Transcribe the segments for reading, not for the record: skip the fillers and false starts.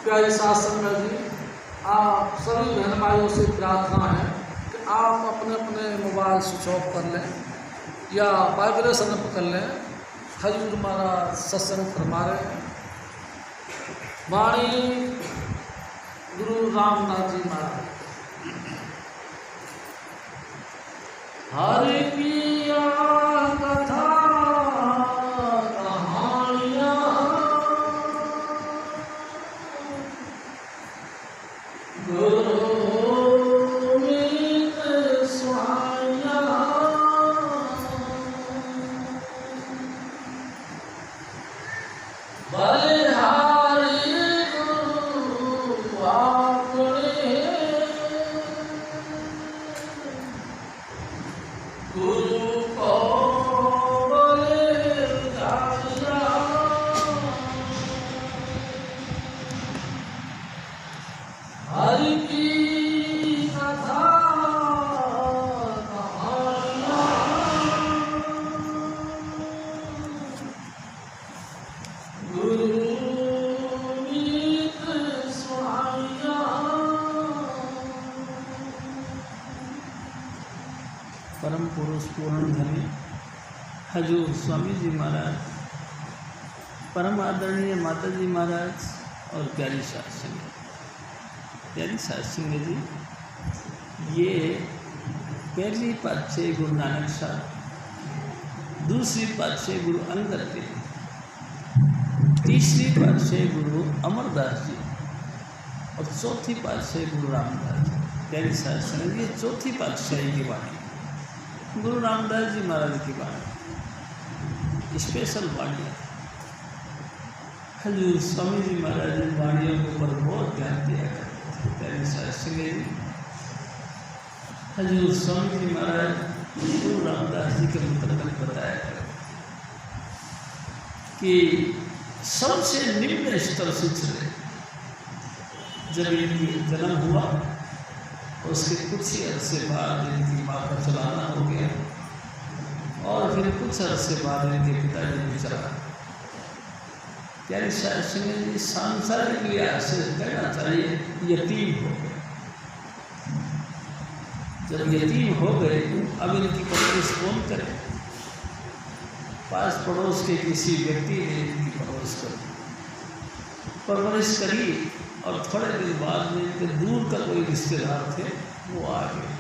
प्यारे शासन में जी आप सभी बहन भाइयों से प्रार्थना है कि आप अपने अपने मोबाइल स्विच ऑफ कर लें या वाइब्रेशन कर लें। हजूर महाराज सत्संग फरमा रहे हैं। वाणी गुरु रामदास जी महाराज। हरि पिया कथा परम पुरुष पूर्ण धनी हजूर स्वामी जी महाराज, परम आदरणीय माता जी महाराज और प्यारी सास संगत। प्यारी सास संगत जी, ये पहली पातशाही गुरु नानक साहब, दूसरी पातशाही गुरु अंगद देव, तीसरी पातशाही गुरु अमरदास जी और चौथी पातशाही गुरु रामदास जी। प्यारी सास संगत, ये चौथी पातशाही की वाणी गुरु रामदास जी महाराज की वाणी, स्पेशल वाणी। हजूर स्वामी जी महाराज इन वाणियों के ऊपर बहुत ध्यान दिया करते थे। प्यारी सास संगत जी, हजूर स्वामी जी महाराज गुरु रामदास जी के मुतल्लिक़ बताया करते कि सबसे निम्न स्तर से चले। जब इनकी जन्म हुआ उसके कुछ ही अरसे बाद इनकी माँ का चलाना हो गया और फिर कुछ अरसे बाद इनके पिताजी ने चला। प्यारी सास संगत जी, सांसारिक लिहाज से कहना चाहिए यतीम हो गए। जब यतीम हो गए अब इनकी परवरिश कौन करे? पास पड़ोस के किसी व्यक्ति ने इनकी परवरिश करी और थोड़े दिन बाद में इनके दूर का कोई रिश्तेदार थे, वो आ गए।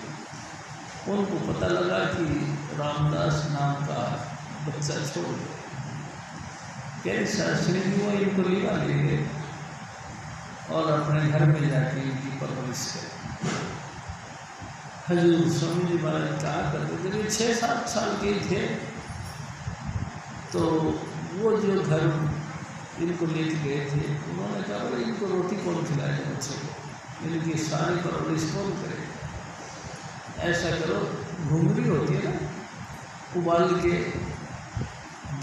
उनको पता लगा कि रामदास नाम का बच्चा छोड़ गया। प्यारी सास संगत जी, वो इनको लिवा ले गए और अपने घर में जाके इनकी परवरिश करी। हजूर स्वामी जी महाराज कहा करते, जब ये 6-7 साल के थे तो वो जो घर इनको लेके गए थे, उन्होंने कहा भाई इनको रोटी कौन खिलाएगा बच्चे को, इनकी सारी परवरिश कौन करे? ऐसा करो, घुंगरी होती है ना, उबाल के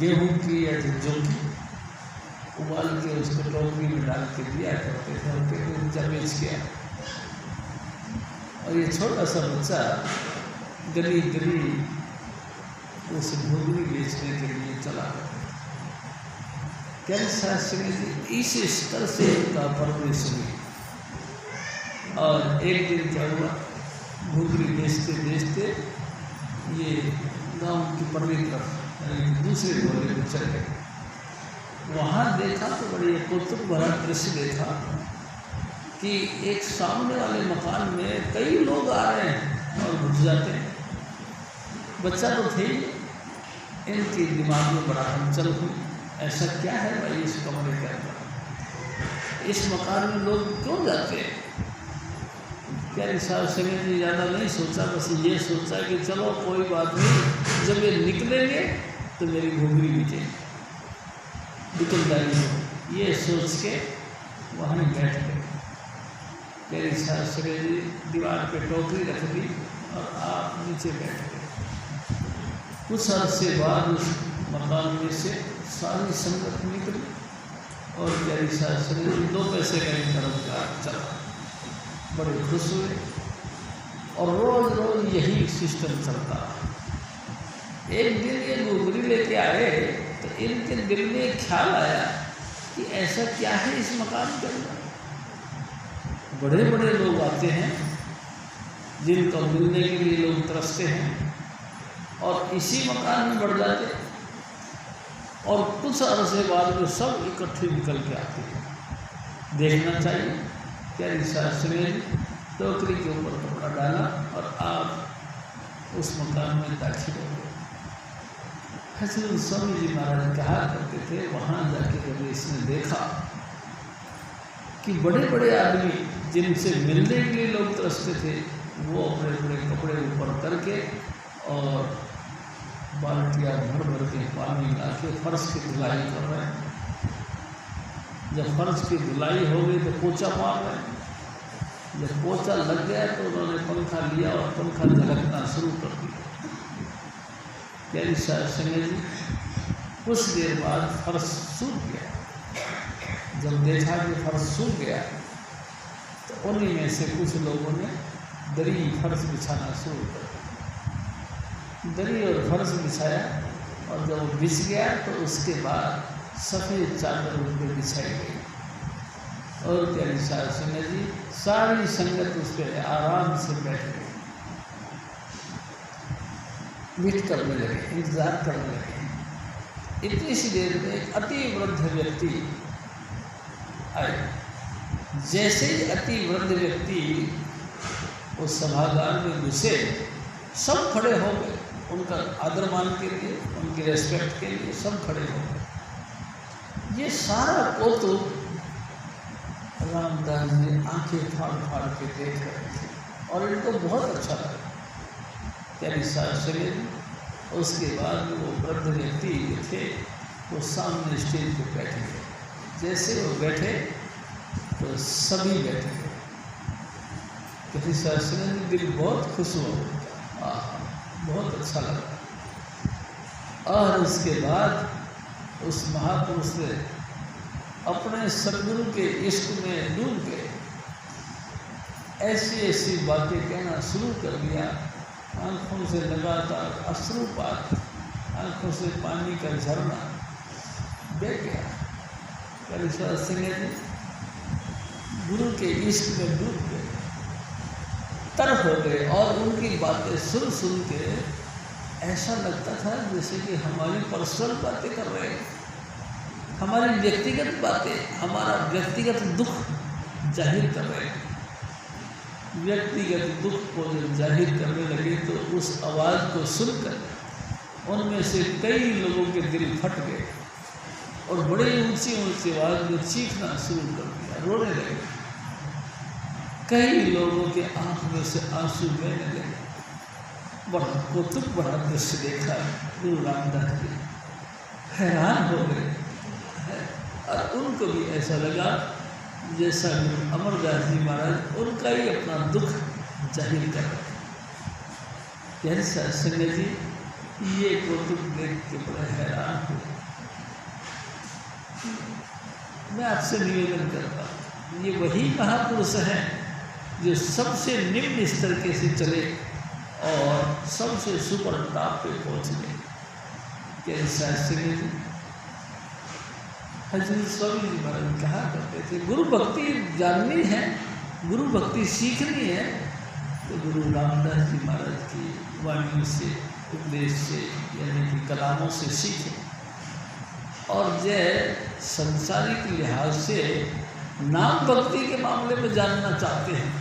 गेहूं की या जौ की उबाल के उसको टोकरी में डाल के दिया करते थे और फिर उनका बेच गया। और ये छोटा सा बच्चा गली गली उस घुंगरी बेचने के लिए चला गया। प्यारी सास संगत जी, इस स्तर से इनका परवरिश हुई। और एक दिन क्या हुआ, घुंगरी बेचते बेचते ये गांव की परली तरफ दूसरे मोहल्ले में चल गए। वहाँ देखा तो बड़ी कौतुक भरा दृश्य देखा कि एक सामने वाले मकान में कई लोग आ रहे हैं और घुस जाते हैं। बच्चा तो थे, इनके दिमाग में बड़ा हलचल हुई, ऐसा क्या है भाई इस कमरे के अंदर, इस मकान में लोग क्यों जाते हैं? प्यारी सास संगत जी ज़्यादा नहीं सोचा, बस ये सोचा कि चलो कोई बात नहीं, जब ये निकलेंगे तो मेरी घुंगरी बिकेगी, दुकानदारी हो, ये सोच के वहाँ बैठ गए। प्यारी सास संगत जी दीवार पे टोकरी रख दी और आप नीचे बैठ गए। कुछ अर्से बाद उस मकान में से सारी संगत निकली और प्यारी सास संगत जी 2 पैसे का इनका रोजगार चला, बड़े खुश हुए। और रोज रोज यही सिस्टम चलता। एक दिन ये घुंगरी लेके आए तो इनके दिल में एक ख्याल आया कि ऐसा क्या है इस मकान के अंदर बड़े बड़े लोग आते हैं जिनको मिलने के लिए लोग तरसते हैं और इसी मकान में बढ़ जाते हैं और कुछ अरसे बाद में सब इकट्ठे निकल के आते हैं। देखना चाहिए क्या रिसार्च में टोकरी के ऊपर कपड़ा डाला और आप उस मकान में दाखिल हो गए। हजरत स्वामी जी महाराज कहा करते थे, वहाँ जाके जब इसने देखा कि बड़े बड़े आदमी जिनसे मिलने के लिए लोग तरसते थे वो अपने बड़े कपड़े ऊपर करके और बाल्टियाँ भर भर के पानी ला के फर्श की धुलाई कर रहे हैं। जब फर्श की धुलाई हो गई तो पोछा मार रहे हैं। जब पोछा लग गया तो उन्होंने पंखा लिया और पंखा झलकना शुरू कर दिया। प्यारी साहब संगे जी, कुछ देर बाद फर्श सूख गया। जब देखा कि फर्श सूख गया तो उन्हीं में से कुछ लोगों ने दरी फर्श बिछाना शुरू कर दिया। दरी और फर्श बिछाया और जब वो बिछ गया तो उसके बाद सफ़ेद चादर उस पर बिछाई गई और प्यारी साहब संगे जी सारी संगत उस पर आराम से बैठ गई, वेट करने लगे, इंतज़ार करने लगे। इतनी सी देर में एक अति वृद्ध व्यक्ति आए। जैसे ही अति वृद्ध व्यक्ति उस सभागार में घुसे सब खड़े हो गए, उनका आदर मान के लिए, उनकी रेस्पेक्ट के लिए सब खड़े हो गए। ये सारा कौतुक रामदास जी आंखें फाड़ फाड़ के देख रहे थे और इनको बहुत अच्छा लगा। प्यारी साहब चले। उसके बाद वो वृद्ध व्यक्ति थे वो सामने स्टेज पे बैठे गए। जैसे वो बैठे तो सभी बैठे गए। प्यारी साहब चले, दिल बहुत खुश हुआ, बहुत अच्छा लगा। और उसके बाद उस महापुरुष ने अपने सदगुरु के इश्क में डूब गए, ऐसी ऐसी बातें कहना शुरू कर दिया। आँखों से लगातार अश्रुपात, आँखों से पानी का झरना बह गया। कलिश्वर सिंह जी गुरु के इश्क में डूब गए, तरफ हो गए और उनकी बातें सुन सुन के ऐसा लगता था जैसे कि हमारी पर्सनल बातें कर रहे हैं, हमारी व्यक्तिगत बातें, हमारा व्यक्तिगत दुख जाहिर कर रहे हैं। व्यक्तिगत दुख को जब जाहिर करने लगे तो उस आवाज़ को सुनकर उनमें से कई लोगों के दिल फट गए और बड़े ऊंची ऊंची आवाज़ में चीखना शुरू कर दिया, रोने लगे। कई लोगों के आँख में से आंसू बहने लगे। बड़ा कौतुक बड़ा दृश्य देखा गुरु रामदास जी, हैरान हो गए और उनको भी ऐसा लगा जैसा गुरु अमरदास जी महाराज उनका ही अपना दुख जाहिर कर रहे। प्यारे साहब संगत जी, ये कौतुक देख के बड़े हैरान हुए। मैं आपसे निवेदन करता हूँ, ये वही महापुरुष हैं जो सबसे निम्न स्तर के से चले और सबसे सुपर टॉप पे पहुँच गए। प्यारे साहब संगत जी, हजरत स्वामी जी महाराज कहा करते थे, गुरु भक्ति जाननी है, गुरु भक्ति सीखनी है तो गुरु रामदास जी महाराज की वाणी से, उपदेश से, यानी कि कलामों से सीखें। और जय संसारिक लिहाज से नाम भक्ति के मामले में जानना चाहते हैं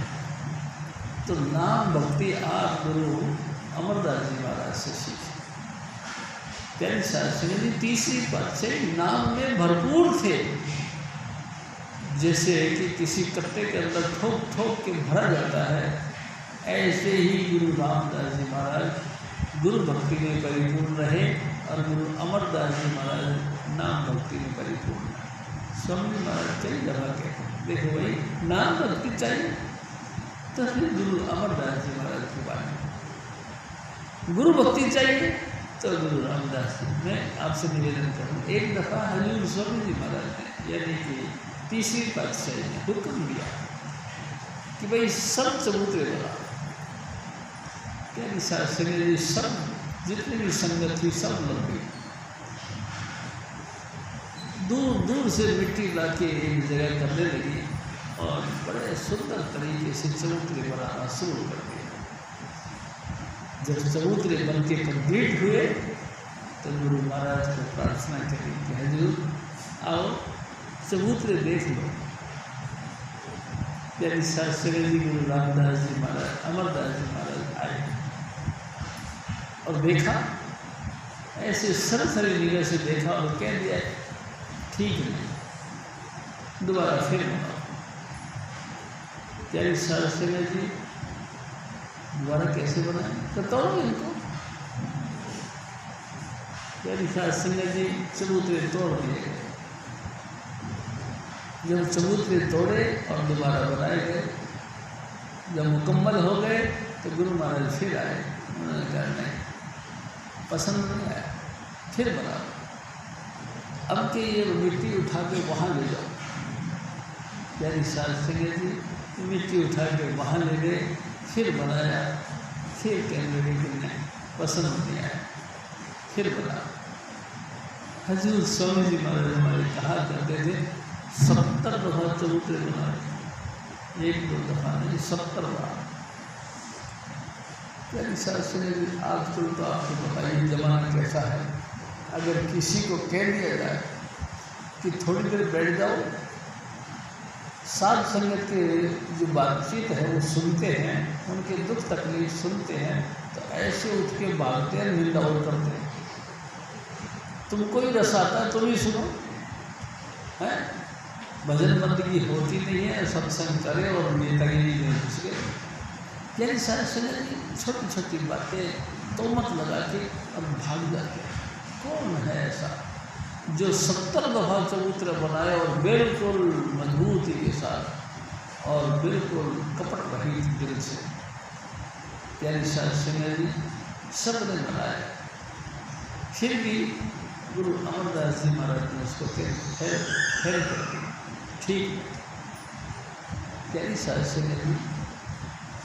तो नाम भक्ति आप गुरु अमरदास जी महाराज से सीखें। प्यारे साहब जी तीसरी पातशाही नाम में भरपूर थे, जैसे कि किसी कट्टे के अंदर ठोक ठोक के भरा जाता है, ऐसे ही गुरु रामदास जी महाराज गुरु भक्ति में परिपूर्ण रहे और गुरु अमरदास जी महाराज नाम भक्ति में परिपूर्ण रहे। स्वामी महाराज कई जगह कहते, देखो भाई नाम भक्ति चाहिए तो फिर गुरु अमरदास जी महाराज की बात, गुरु भक्ति चाहिए तो गुरु रामदास जी। मैं आपसे निवेदन करूँ, एक दफ़ा हजूर स्वामी जी महाराज ने यानी कि तीसरी पातशाही ने हुक्म दिया कि भाई सब चबूतरे बना। प्यारी साहब संगत जी, सब जितनी भी संगत थी सब लग गई, दूर दूर से मिट्टी ला के एक जगह करने लगी और बड़े सुंदर तरीके से चबूतरे बनाना शुरू कर दिया। जब चबूतरे बन के कंप्लीट हुए तो गुरु महाराज को प्रार्थना करी कि हजूर आओ चबूतरे देख लो। प्यारी शास्त्री जी, गुरु रामदास जी महाराज, अमरदास जी महाराज आए और देखा, ऐसे सरसरी निगाह से देखा और कह दिया ठीक नहीं, दोबारा फिर बनाओ। प्यारी शास्त्री जी दोबारा कैसे बनाए बताओ इनको। प्यारी शास्त्री जी चबूतरे तोड़ दिए गए। जब चबूतरे तोड़े और दोबारा बनाए गए, जब मुकम्मल हो गए तो गुरु महाराज फिर आए। उन्होंने कहा नहीं, पसंद नहीं आया, फिर बनाओ। अब के ये मिट्टी उठा के वहाँ ले जाओ। प्यारी शास्त्री जी मिट्टी उठा के वहाँ ले गए, फिर बनाया, फिर कहने लगे कि नहीं पसंद नहीं आया, फिर बनाओ। हजूर स्वामी जी महाराज हमारे कहा करते थे 70 दफ़ा चबूतरे बनाए, 1-2 दफ़ा नहीं, 70 बार। प्यारी शास्त्री जी आजकल तो आपको बताइए ज़माना कैसा है। अगर किसी को कह दिया जाए कि थोड़ी देर बैठ जाओ, साध संगत के जो बातचीत है वो सुनते हैं, उनके दुख तकलीफ सुनते हैं, तो ऐसे उठ के भागते हैं, निंदा और करते हैं। तुमको ही रस आता है, तुम ही सुनो, है भजन बंदगी होती नहीं है, सत्संग करे और नेतागिरी में घुस गए। यानी सारी छोटी छोटी बातें तो मत लगा के अब भाग जाते। कौन है ऐसा जो 70 दफ़ा चबूतरा बनाए और बिल्कुल मजबूती के साथ और बिल्कुल कपट रहित दिल से। प्यारी शास्त्री जी सब ने बनाया, फिर भी गुरु अमरदास जी महाराज ने उसको फेर कर दिया। ठीक, प्यारी शास्त्री जी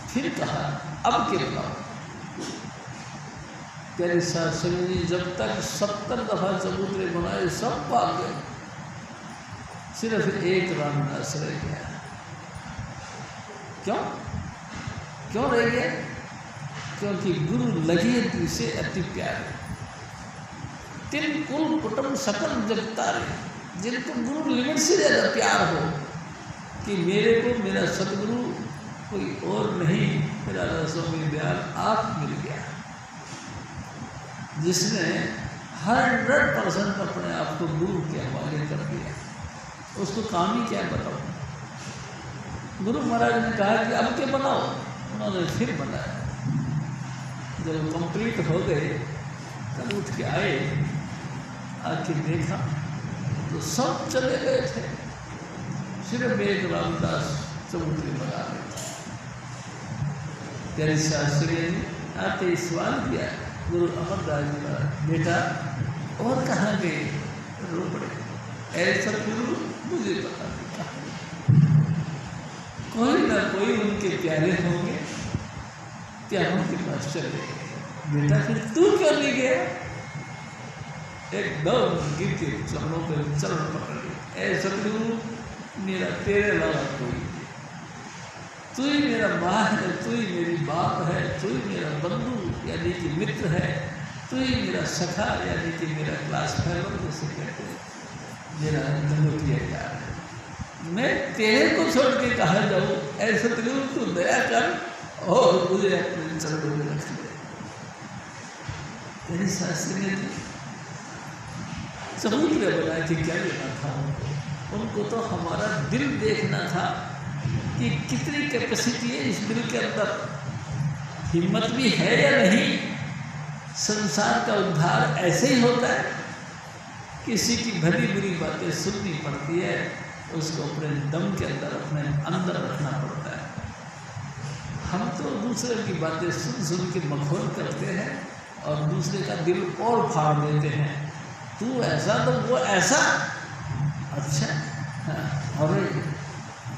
फिर कहा अब के बनाओ। प्यारी शास्त्री जी जब तक 70 दफ़ा चबूतरे बनाए सब भाग गए, सिर्फ एक रामदास रह गया। क्यों रह गया? क्योंकि गुरु लगे दिल से अति प्यारे। तिन कुल कुटुंब सकल जग तारे, जिनको गुरु लिमिट से ज़्यादा प्यार हो कि मेरे को मेरा सतगुरु कोई और नहीं, मेरा स्वामी दयाल आप मिल गया, जिसने 100% अपने आप को गुरु के हवाले कर दिया। उसको काम ही क्या बताओ। गुरु महाराज ने कहा कि अब के बनाओ, उन्होंने फिर बनाया। जब कंप्लीट हो गए तब उठ के आए, आके देखा तो सब चले गए थे, सिर्फ एक रामदास चबूतरे बना रहे थे। प्यारी शास्त्री जी आते सवाल किया गुरु अमरदास जी का, बेटा और कहाँ गए? रो पड़े, ऐसा गुरु मुझे पता नहीं कहाँ, कोई ना कोई उनके प्यारे होंगे, क्या उनके पास चले गए। बेटा फिर तू क्यों नहीं गया? एकदम गिर के चरणों पर चरण पकड़ लिया, ऐसा गुरु मेरा तेरे अलावा कोई नहीं, तू ही मेरा माँ है, तू ही मेरी बाप है, तू ही मेरा बंधु यानी कि मित्र है, तू ही मेरा सखा यानी कि मेरा क्लास फेलो जैसे कहते हैं, मेरा जन्मोत्सव प्यार है। मैं तेरे को छोड़ के कहाँ जाऊँ? ऐसा गुरु तू दया कर और मुझे अपने चरणों में रख ले। तेरी शास्त्री ने चबूतरे बना के क्या लेना था उनको तो हमारा दिल देखना था कि कितनी कैपेसिटी है इस दिल के अंदर, हिम्मत भी है या नहीं। संसार का उद्धार ऐसे ही होता है, किसी की भली बुरी बातें सुननी पड़ती है, उसको अपने दम के अंदर अपने अंदर रखना पड़ता है। हम तो दूसरे की बातें सुन सुन के मखौल करते हैं और दूसरे का दिल और फाड़ देते हैं, तू ऐसा तो वो ऐसा। अच्छा और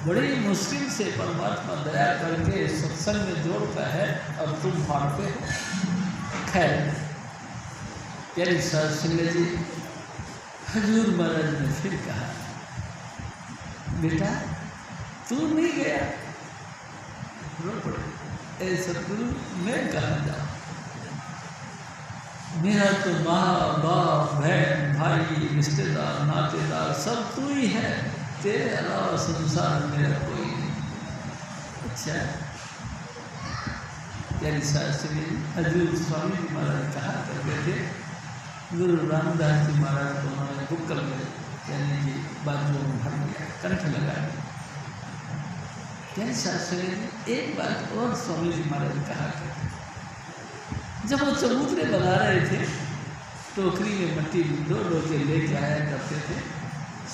बड़ी मुश्किल से परमात्मा दया करके सत्संग में जोड़ता है और तुम फाड़ते हो। खैर प्यारी शास्त्री जी हजूर महाराज ने फिर कहा, बेटा तू नहीं गया, रो पड़े, ए सतगुरु मैं कहाँ जाऊँ, मेरा तो माँ बाप बहन भाई रिश्तेदार नातेदार सब तू ही है, तेरे अलावा संसार में मेरा कोई नहीं। अच्छा यानी शास्त्री हजूर स्वामी जी महाराज कहा करते थे, गुरु रामदास जी महाराज को उन्होंने बुक्कल में यानी कि बाजू में भर दिया, कंठ लगा दिया। यानी शास्त्री एक बात और स्वामी जी महाराज कहा करते, जब वो चबूतरे बना रहे थे टोकरी में मट्टी डो के लेके आया करते थे,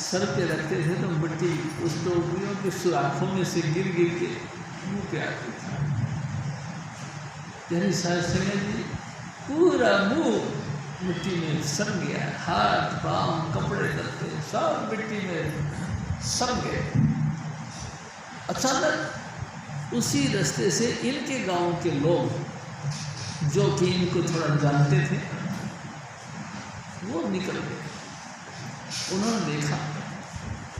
सर पे रखते थे तो मिट्टी उस टोकरियों के सुराखों में से गिर गिर के मुँह पे आती थी। यानी शास्त्री जी पूरा मुँह मिट्टी में सड़ गया, हाथ पाँव कपड़े लत्ते सब मिट्टी में सड़ गए। अचानक उसी रास्ते से इनके गांव के लोग जो कि इनको थोड़ा जानते थे वो निकल गए। उन्होंने देखा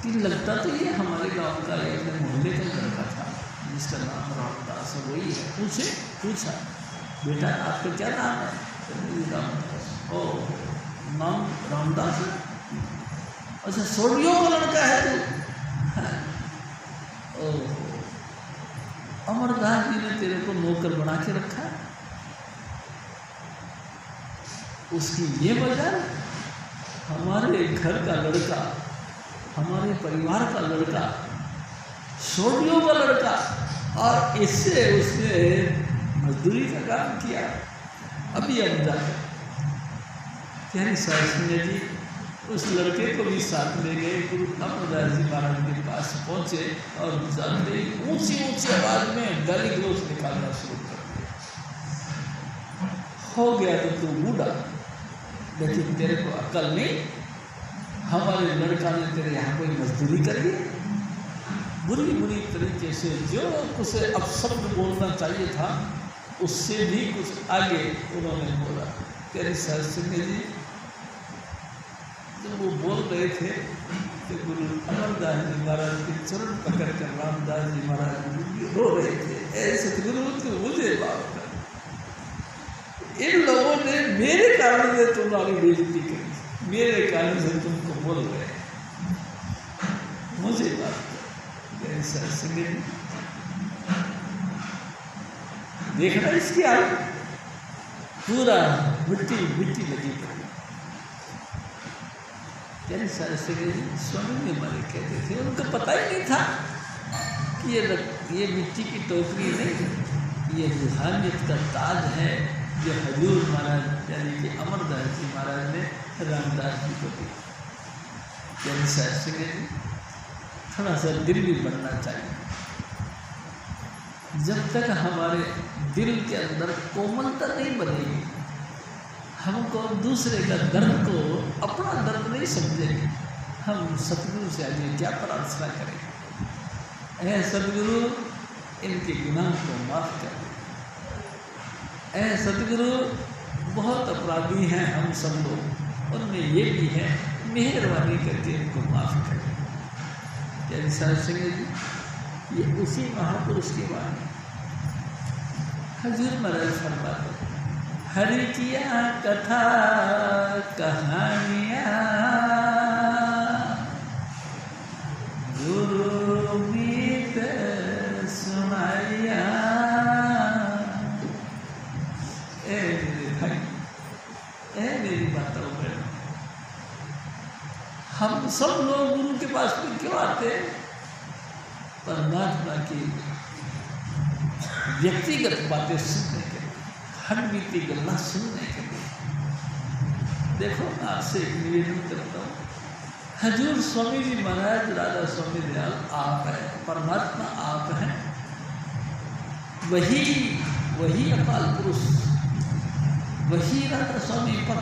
कि लगता तो ये हमारे गांव का एक मोहल्ले का लड़का था जिसका नाम रामदास है, वही है। पूछा बेटा आपका क्या नाम है? रामदास। ओ नाम रामदास है, अच्छा सोडियो का लड़का है तू? ओ अमरदास जी ने तेरे को नौकर बना के रखा है। उसकी ये वजह हमारे घर का लड़का, हमारे परिवार का लड़का, सोडियो का लड़का, और इससे उसने मजदूरी का काम किया। अभी अब जाकर यानी शास्त्री जी उस लड़के को भी साथ ले गए, गुरु अमरदास जी महाराज के पास पहुँचे और जाते ही ऊंची ऊंची आवाज में गाली गलौज निकालना शुरू कर दिया। हो गया तो तू बूढ़ा, लेकिन तेरे को अकल नहीं, हमारे लड़का ने तेरे यहाँ कोई मजदूरी करी, बुरी बुरी तरीके से जो कुछ अपशब्द बोलना चाहिए था उससे भी कुछ आगे उन्होंने बोला। तेरे शास्त्री जी जब वो बोल रहे थे तो गुरु अमरदास जी महाराज के चरण पकड़ कर रामदास जी महाराज रो रहे थे, ऐसे गुरु तो मुझे बाप कर, इन लोगों ने मेरे कारण से तुम्हारी बेइज्जती करी, मेरे कारण से तुमको बोल रहे हैं, मुझे बात कर। शास्त्री देखना इसकी आग पूरा मिट्टी मिट्टी लगी पड़ी। यानी शास्त्री स्वामी जी हमारे कहते थे, उनको पता ही नहीं था कि ये मिट्टी की टोकरी नहीं, ये रूहानियत का ताज है जो हजूर महाराज यानी कि अमरदास जी महाराज ने रामदास जी को दी। यानी शास्त्री जी थोड़ा सा दिल भी बनना चाहिए। जब तक हमारे दिल के अंदर कोमलता नहीं बनेगी, हमको दूसरे का दर्द को अपना दर्द नहीं समझेंगे, हम सतगुरु से आगे क्या प्रार्थना करेंगे? ऐ सतगुरु इनके गुनाह को माफ़ कर दे। ऐ सतगुरु बहुत अपराधी हैं हम सब लोग, उनमें ये भी है, मेहरबानी करके इनको माफ़ कर दे। यानी शास्त्री जी ये उसी महापुरुष की वाणी। हजूर महाराज फरमाते, हरि किया कथा कहानियाँ गुरु मीत सुनाइया। ए मेरे भाई, ए मेरी माताओं बहनों, हम सब लोग गुरु के पास में क्यों आते हैं? परमात्मा की व्यक्तिगत बातें सुनने के लिए, हर बीती गल्ला सुनने के लिए। देखो मैं आपसे एक निवेदन करता हूँ, हजूर स्वामी जी महाराज राधा स्वामी दयाल आप हैं, परमात्मा आप हैं, वही अकाल पुरुष, वही राधा स्वामी पर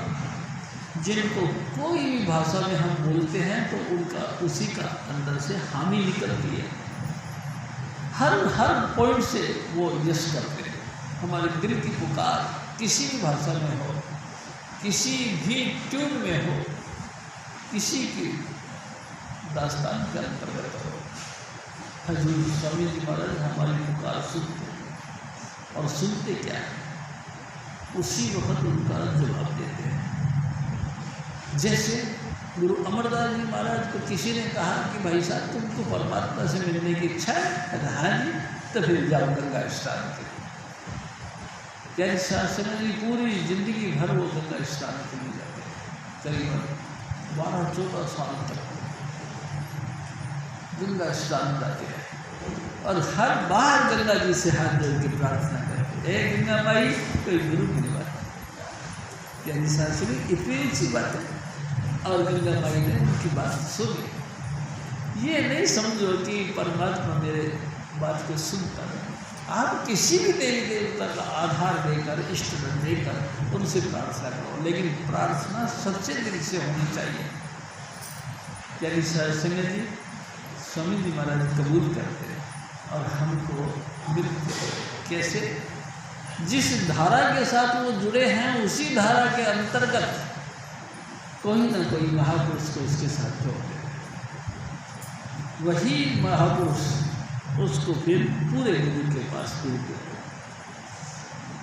जिनको कोई भी भाषा में हम बोलते हैं तो उनका उसी का अंदर से हामी निकलती है। हर पॉइंट से वो यश करते हैं। हमारे दिल की पुकार किसी भी भाषा में हो, किसी भी ट्यून में हो, किसी की दास्तान के अंतर्गत हो, हजूर स्वामी जी महाराज हमारी पुकार सुनते हैं, और सुनते क्या है, उसी वक्त उनका जवाब देते हैं। जैसे गुरु अमरदास जी महाराज को किसी ने कहा कि भाई साहब तुमको परमात्मा से मिलने की इच्छा है? हाँ जी, तो फिर जाओ गंगा स्नान के लिए। क्या शासन जी पूरी जिंदगी भर वो गंगा स्नान के लिए जाते हैं, करीबन 12-14 साल तक गंगा स्नान जाते हैं, और हर बार गंगा जी से हाथ जोड़ के प्रार्थना करते हैं, गंगा माई कोई गुरु की बात क्या शासन इतनी अच्छी बात है। और गंगा माई ने उनकी बात सुनी। ये नहीं समझो कि परमात्मा मेरे बात को सुनता है। आप किसी भी देवी देवता का आधार देकर, इष्ट देकर उनसे प्रार्थना करो, लेकिन प्रार्थना सच्चे दिल से होनी चाहिए। यानी संगत जी स्वामी जी महाराज कबूल करते हैं और हमको मिलते हैं। कैसे? जिस धारा के साथ वो जुड़े हैं उसी धारा के अंतर्गत कोई ना कोई महापुरुष को उसके साथ जोड़ दे, वही महापुरुष उसको फिर पूरे गुरु के पास मिलते हैं,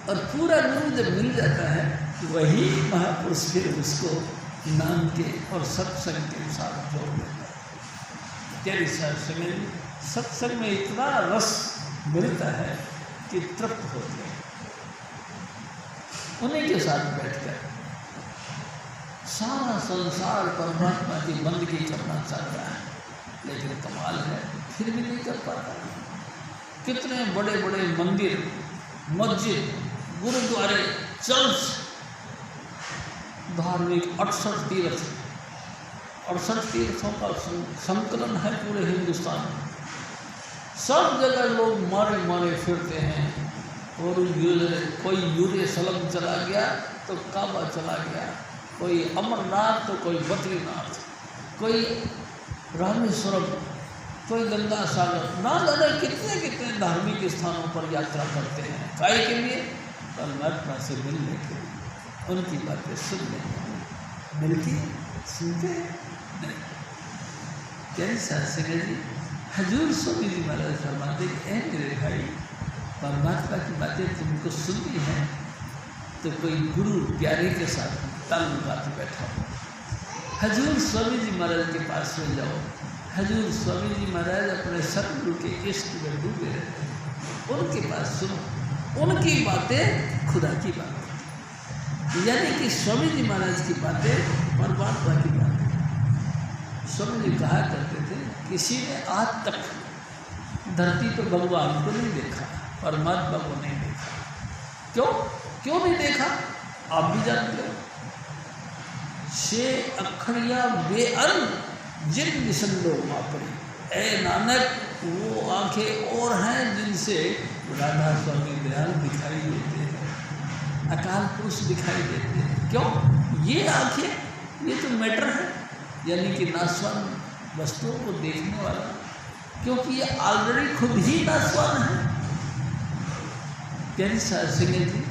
और पूरा गुरु जब मिल जाता है वही महापुरुष फिर उसको नाम के और सत्संग के साथ जोड़ देता है। तेरे सत्संग सत्संग में इतना रस मिलता है कि तृप्त होते हैं। उन्हीं के साथ बैठकर सारा संसार परमात्मा की बंदगी करना चाहता है, लेकिन कमाल है फिर भी नहीं कर पाता। कितने बड़े बड़े मंदिर, मस्जिद, गुरुद्वारे, चर्च, धार्मिक 68 तीर्थ, 68 तीर्थों का संकलन है पूरे हिंदुस्तान में। सब जगह लोग मारे मारे फिरते हैं, और कोई यूरूशलेम चला गया तो काबा चला गया, कोई अमरनाथ तो कोई बद्रीनाथ, कोई रामेश्वरम, कोई गंगा सागर, ना जाने कितने कितने धार्मिक स्थानों पर यात्रा करते हैं। काय के लिए? परमात्मा से मिलने के लिए, उनकी बातें सुनने के लिए। मिलती सुनते नहीं। कैसा संगत जी हजूर स्वामी जी महाराज फरमाते हैं, मेरे भाई परमात्मा की बातें तुमको सुननी है तो कोई गुरु प्यारे के साथ ताल्लुकात बैठा हो। हजूर स्वामी जी महाराज के पास में जाओ। हजूर स्वामी जी महाराज अपने सतगुरु के इश्क में डूबे रहते हैं, उनके पास सुनो, उनकी बातें खुदा की बातें, यानी कि स्वामी जी महाराज की बातें परमात्मा की बातें। स्वामी जी कहा करते थे, किसी ने आज तक धरती पर भगवान को नहीं देखा, परमात्मा को नहीं देखा। क्यों नहीं देखा? आप भी जानते हो। शे अखड़िया बेअन जिन निसंदो मापड़ी, ए नानक वो आंखें और हैं जिनसे राधा स्वामी दयाल दिखाई देते हैं, अकाल पुरुष दिखाई देते हैं। क्यों? ये आंखें, ये तो मैटर है, यानी कि नासवान वस्तुओं को देखने वाला, क्योंकि ये ऑलरेडी खुद ही नासवान है। प्यारी संगत जी,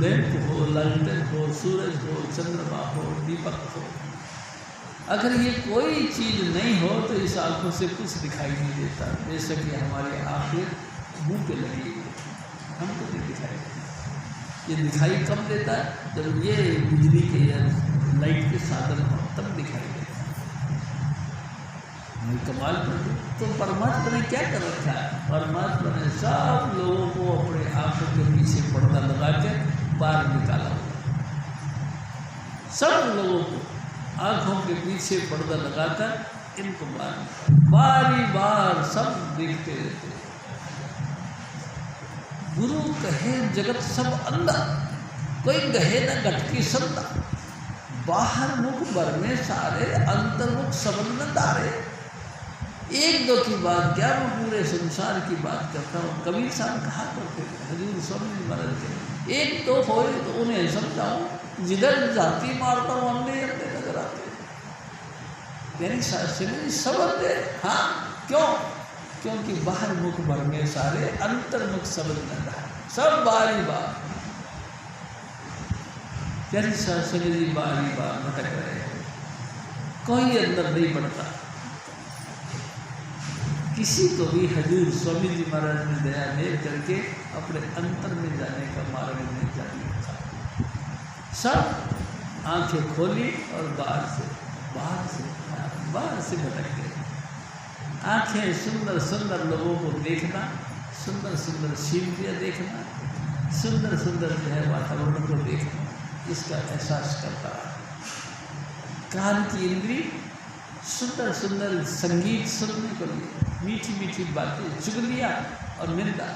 लैंप हो, लालटेन हो, सूरज हो, चंद्रमा हो, दीपक हो, अगर ये कोई चीज़ नहीं हो तो इस आँखों से कुछ दिखाई नहीं देता। जैसे कि हमारी आँखें मुँह पे लगी हुई, हमको नहीं दिखाई देता। ये दिखाई कब देता है? जब ये बिजली के या लाइट के साधन हो तब दिखाई देता है। कमाल कर तो परमात्मा ने क्या कर रखा है? परमात्मा ने सब लोगों को अपने आँखों के पीछे पर्दा लगा के बाहर निकाला हुआ। सब लोगों को आँखों के पीछे पर्दा लगाकर इनको बारी बार सब देखते रहते। गुरु कहे जगत सब अंधा, कोई कहे न गटकी संदा, बाहर मुख भर में सारे, अंतर्मुख सबन दारे। एक दो की बात क्या, मैं पूरे संसार की बात करता हूँ। कबीर साहब कहा करते थे हजूर स्वामी जी महाराज के, एक दो हो तो उन्हें समझाओ, जिधर जाती मारता हूँ हमने अपने नजर आते। यानी शास्त्री सब अंधे। हाँ, क्यों? क्योंकि बाहर मुख भर में सारे, अंतर्मुख सबन दारे, सब बारी बार। यानी शास्त्री जी बारी बार भटक रहे हैं, कोई अंदर नहीं बढ़ता। किसी को भी हजूर स्वामी जी महाराज ने दया मेल करके अपने अंतर में जाने का मार्ग नहीं जाने था। सब आंखें खोली और बाहर से भटक गए। आंखें सुंदर सुंदर लोगों को देखना, सुंदर सुंदर सीनरियाँ देखना, सुंदर सुंदर जो है वातावरण को देखना, इसका एहसास करता रहा। कान की इंद्री सुंदर सुंदर संगीत सुनने को लिए, मीठी मीठी बातें, चुगलियाँ और निंदा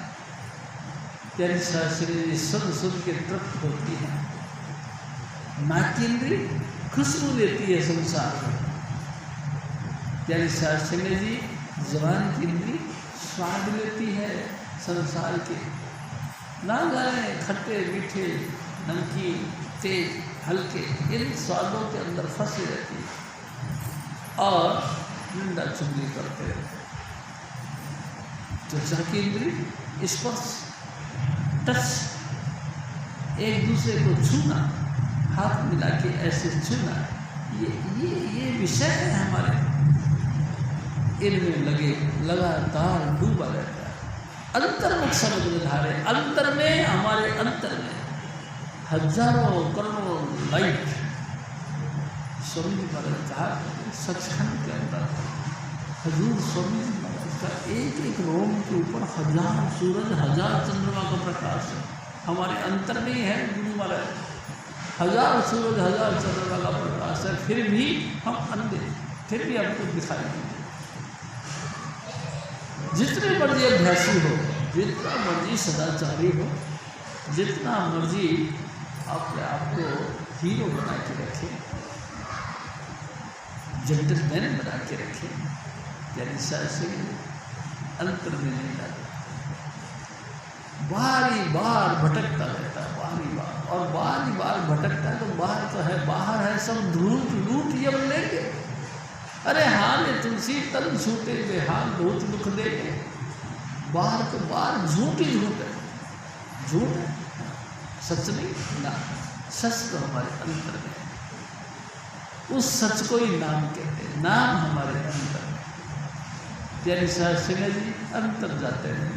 प्यारी शास्त्री सुन के तृप्त होती है। नाक की इंद्री खुशबू लेती है संसार में। प्यारी शास्त्री जी जबान की इंद्री स्वाद लेती है संसार के। ना जाने खट्टे मीठे नमकीन तेज हल्के इन स्वादों के अंदर फंसी रहती है और निंदा चुगली करते रहते। त्वचा की इंद्री स्पर्श टच, एक दूसरे को छूना, हाथ मिला के ऐसे छूना, ये विषय है हमारे, इनमें लगातार डूबा रहता है। अंतर्मुख समुद्र धारे, अंतर में हमारे अंतर में हजारों करोड़ों लाइट। स्वामी जी महाराज कहा सचखंड के अंदर हजूर स्वामी जी महाराज का एक एक रोम के ऊपर हजार सूरज हजार चंद्रमा का प्रकाश है। हमारे अंतर में ही है गुरु महाराज, हजार सूरज हजार चंद्रमा का प्रकाश है, फिर भी हम अंधे, फिर भी हमको दिखाई नहीं। जितने मर्जी अभ्यासी हो, जितना मर्जी सदाचारी हो, जितना मर्जी अपने आप को हीरो बना के रखे, जेंटलमैन बना के रखे, यानी से अंतर में नहीं डाले। बारी बार भटकता रहता है, बारी बार भटकता है। तो बाहर तो है, बाहर है सब धूट लूट यम लेंगे। अरे हाँ ये तुलसी तन छूटे बेहाल बहुत दुख देंगे। बाहर तो बाहर झूठ ही झूठ है, झूठ है, सच नहीं ना। सच तो हमारे अंतर में, उस सच को ही नाम कहते हैं। नाम हमारे अंतर में। प्यारी शास्त्री जी अंतर जाते हैं।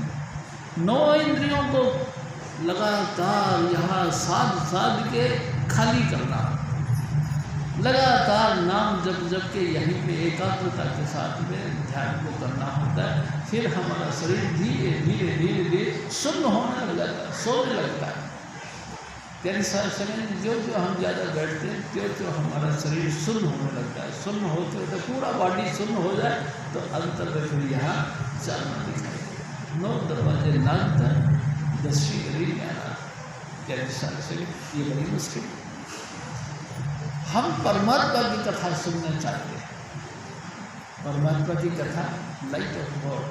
9 इंद्रियों को लगातार यहाँ साध के खाली करना, लगातार नाम जप के यहीं पे एकाग्रता के साथ में ध्यान को करना होता है। फिर हमारा शरीर धीरे धीरे धीरे धीरे शून्य होने लग जाता है, सोने लगता है। यानी समय जो हम ज़्यादा बैठते हैं त्यों हमारा शरीर शून्य होने लगता है। शून्य होते होते पूरा बॉडी शून्य हो जाए तो अंतर में फिर यहाँ चालना दिखाई देगा। 9 दरवाजे लानता 10वीं गली में आना, यानी समय ये बड़ी मुश्किल। हम परमात्मा की कथा सुनना चाहते हैं। परमात्मा की कथा लाइट ऑफ गॉड,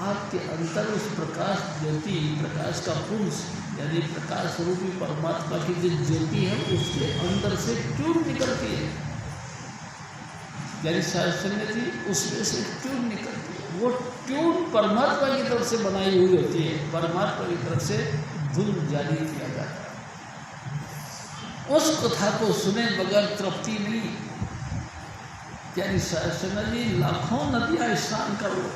आपके अंदर उस प्रकाश ज्योति, प्रकाश का पुंज यानी प्रकाश रूपी परमात्मा की जो ज्योति है उसके अंदर से ट्यूब निकलती है। यानी शास्त्री जी उसमें से ट्यूब निकलती है। वो ट्यूब परमात्मा की तरफ से बनाई हुई होती है, परमात्मा की तरफ से धुन जारी किया जाता है। उस कथा को सुने बगैर तृप्ति नहीं। यानी शास्त्री जी लाखों नदियाँ स्नान कर लो,